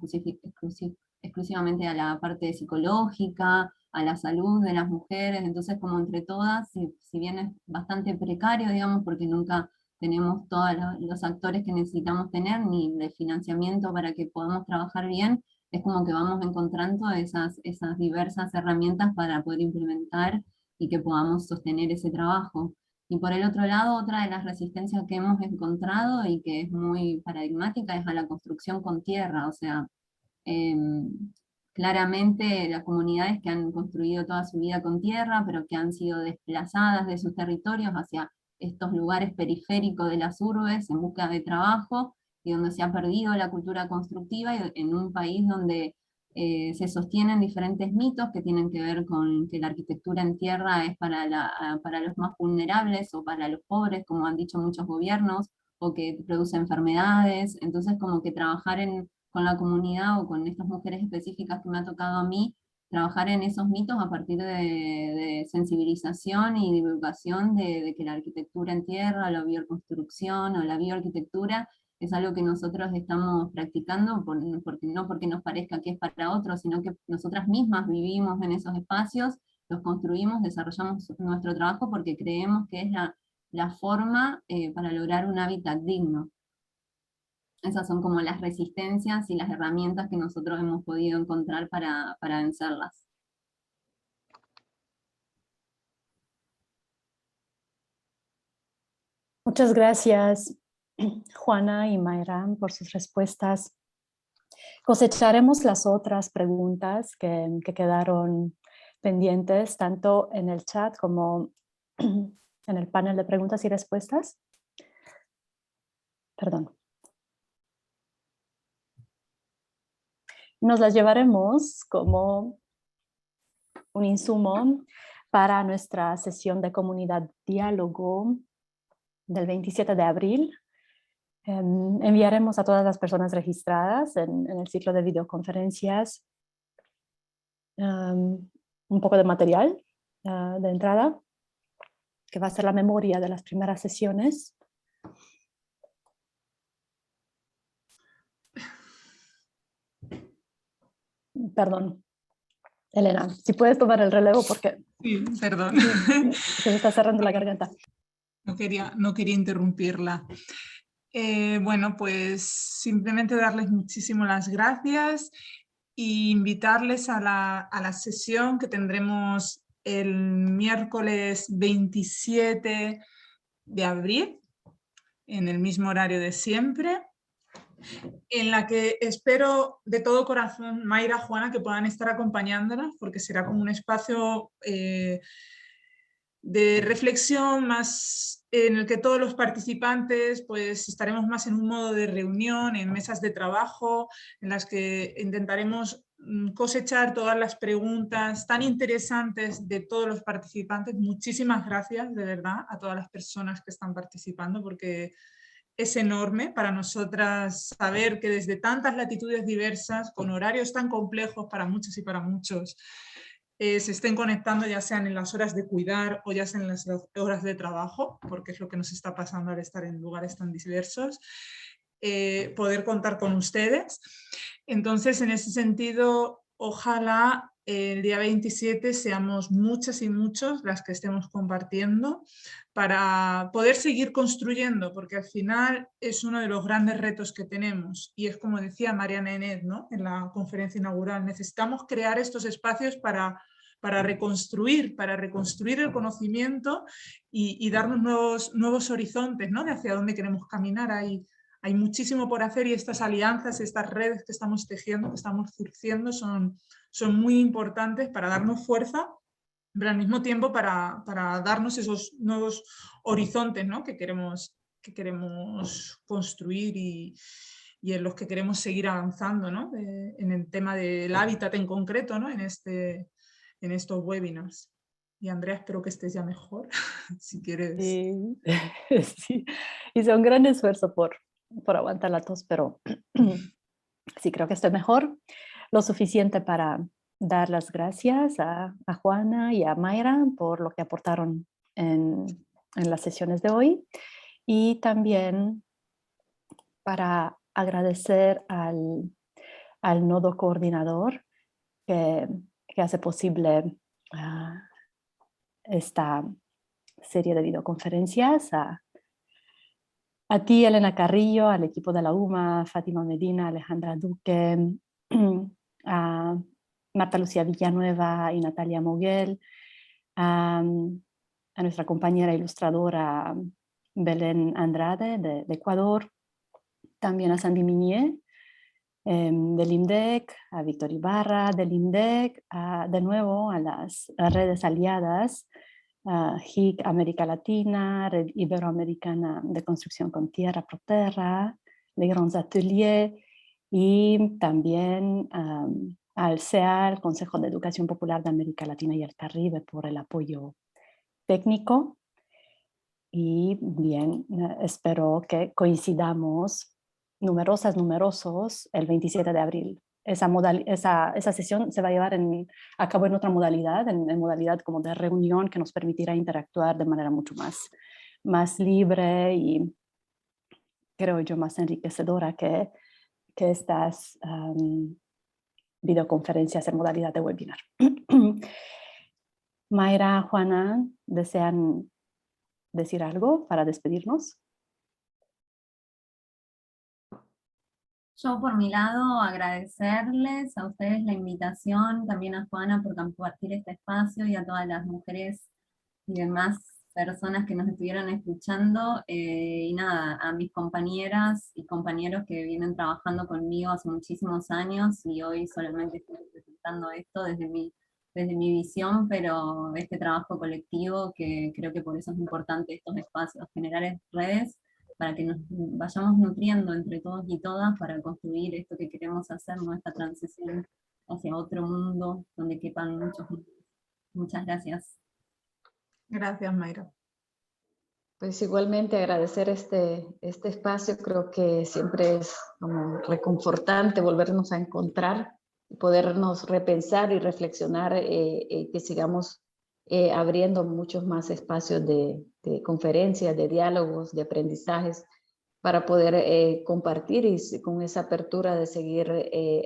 exclusivamente a la parte psicológica, a la salud de las mujeres. Entonces como entre todas, si bien es bastante precario, digamos, porque nunca tenemos todos los actores que necesitamos tener, ni el financiamiento para que podamos trabajar bien, es como que vamos encontrando esas diversas herramientas para poder implementar y que podamos sostener ese trabajo. Y por el otro lado, otra de las resistencias que hemos encontrado y que es muy paradigmática es a la construcción con tierra. O sea, claramente las comunidades que han construido toda su vida con tierra, pero que han sido desplazadas de sus territorios hacia estos lugares periféricos de las urbes en busca de trabajo, y donde se ha perdido la cultura constructiva, y en un país donde se sostienen diferentes mitos que tienen que ver con que la arquitectura en tierra es para los más vulnerables o para los pobres, como han dicho muchos gobiernos, o que produce enfermedades. Entonces como que trabajar con la comunidad o con estas mujeres específicas que me ha tocado a mí, trabajar en esos mitos a partir de sensibilización y divulgación de que la arquitectura en tierra, la bioconstrucción o la bioarquitectura es algo que nosotros estamos practicando, no porque nos parezca que es para otros, sino que nosotras mismas vivimos en esos espacios, los construimos, desarrollamos nuestro trabajo porque creemos que es la forma para lograr un hábitat digno. Esas son como las resistencias y las herramientas que nosotros hemos podido encontrar para vencerlas. Muchas gracias, Juana y Mayra, por sus respuestas. Cosecharemos las otras preguntas que quedaron pendientes, tanto en el chat como en el panel de preguntas y respuestas. Perdón. Nos las llevaremos como un insumo para nuestra sesión de comunidad diálogo del 27 de abril. Enviaremos a todas las personas registradas en el ciclo de videoconferencias un poco de material de entrada, que va a ser la memoria de las primeras sesiones. Perdón, Elena, si puedes tomar el relevo porque Sí, perdón. se me está cerrando la garganta. No quería interrumpirla. Bueno, pues simplemente darles muchísimas las gracias e invitarles a la sesión que tendremos el miércoles 27 de abril, en el mismo horario de siempre, en la que espero de todo corazón, Mayra, Juana, que puedan estar acompañándonos, porque será como un espacio de reflexión más en el que todos los participantes pues estaremos más en un modo de reunión, en mesas de trabajo, en las que intentaremos cosechar todas las preguntas tan interesantes de todos los participantes. Muchísimas gracias, de verdad, a todas las personas que están participando, porque es enorme para nosotras saber que desde tantas latitudes diversas, con horarios tan complejos para muchos y para muchos, se estén conectando, ya sean en las horas de cuidar o ya sean en las horas de trabajo, porque es lo que nos está pasando al estar en lugares tan diversos, poder contar con ustedes. Entonces, en ese sentido, ojalá el día 27 seamos muchas y muchos las que estemos compartiendo para poder seguir construyendo, porque al final es uno de los grandes retos que tenemos, y es como decía Mariana Enet, ¿no?, en la conferencia inaugural, necesitamos crear estos espacios para reconstruir el conocimiento y darnos nuevos horizontes, ¿no?, de hacia dónde queremos caminar. Hay muchísimo por hacer, y estas alianzas, estas redes que estamos tejiendo, que estamos surciendo, son muy importantes para darnos fuerza, pero al mismo tiempo para darnos esos nuevos horizontes, ¿no?, que queremos construir y en los que queremos seguir avanzando, ¿no?, en el tema del hábitat en concreto, ¿no?, en estos webinars. Y Andrea, espero que estés ya mejor, si quieres. Sí, sí. Hice un gran esfuerzo por aguantar la tos, pero sí creo que estoy mejor, lo suficiente para dar las gracias a Juana y a Mayra por lo que aportaron en las sesiones de hoy, y también para agradecer al nodo coordinador que hace posible esta serie de videoconferencias, a ti, Elena Carrillo, al equipo de la UMA, Fátima Medina, Alejandra Duque, a Marta Lucía Villanueva y Natalia Moguel, a nuestra compañera ilustradora Belén Andrade de Ecuador, también a Sandy Minier del IMDEC, a Víctor Ibarra del IMDEC, de nuevo a las redes aliadas, HIC América Latina, Red Iberoamericana de Construcción con Tierra, Proterra, Les Grands Ateliers, y también al CEAL, Consejo de Educación Popular de América Latina y el Caribe, por el apoyo técnico. Y bien, espero que coincidamos numerosos el 27 de abril. Esa sesión se va a llevar a cabo en otra modalidad, en modalidad como de reunión, que nos permitirá interactuar de manera mucho más libre y, creo yo, más enriquecedora que estas videoconferencias en modalidad de webinar. Mayra, Juana, ¿desean decir algo para despedirnos? Yo, por mi lado, agradecerles a ustedes la invitación, también a Juana por compartir este espacio, y a todas las mujeres y demás personas que nos estuvieron escuchando, y nada, a mis compañeras y compañeros que vienen trabajando conmigo hace muchísimos años, y hoy solamente estoy presentando esto desde mi visión, pero este trabajo colectivo, que creo que por eso es importante estos espacios, generar redes para que nos vayamos nutriendo entre todos y todas para construir esto que queremos hacer, nuestra transición hacia otro mundo donde quepan muchos mundos. Muchas gracias. Gracias, Mayra. Pues igualmente agradecer este espacio. Creo que siempre es como reconfortante volvernos a encontrar, podernos repensar y reflexionar, que sigamos abriendo muchos más espacios de conferencias, de diálogos, de aprendizajes, para poder compartir, y con esa apertura de seguir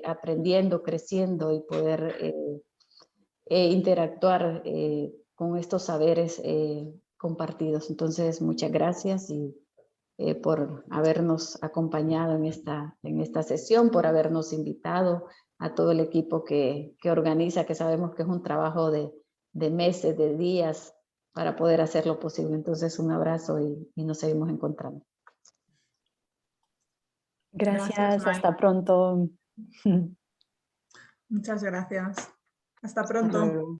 aprendiendo, creciendo, y poder interactuar con estos saberes compartidos. Entonces, muchas gracias, y por habernos acompañado en esta sesión, por habernos invitado, a todo el equipo que organiza, que sabemos que es un trabajo de meses, de días, para poder hacerlo posible. Entonces, un abrazo, y nos seguimos encontrando. Gracias, Mayra. hasta pronto. Muchas gracias. Hasta Hasta pronto. luego.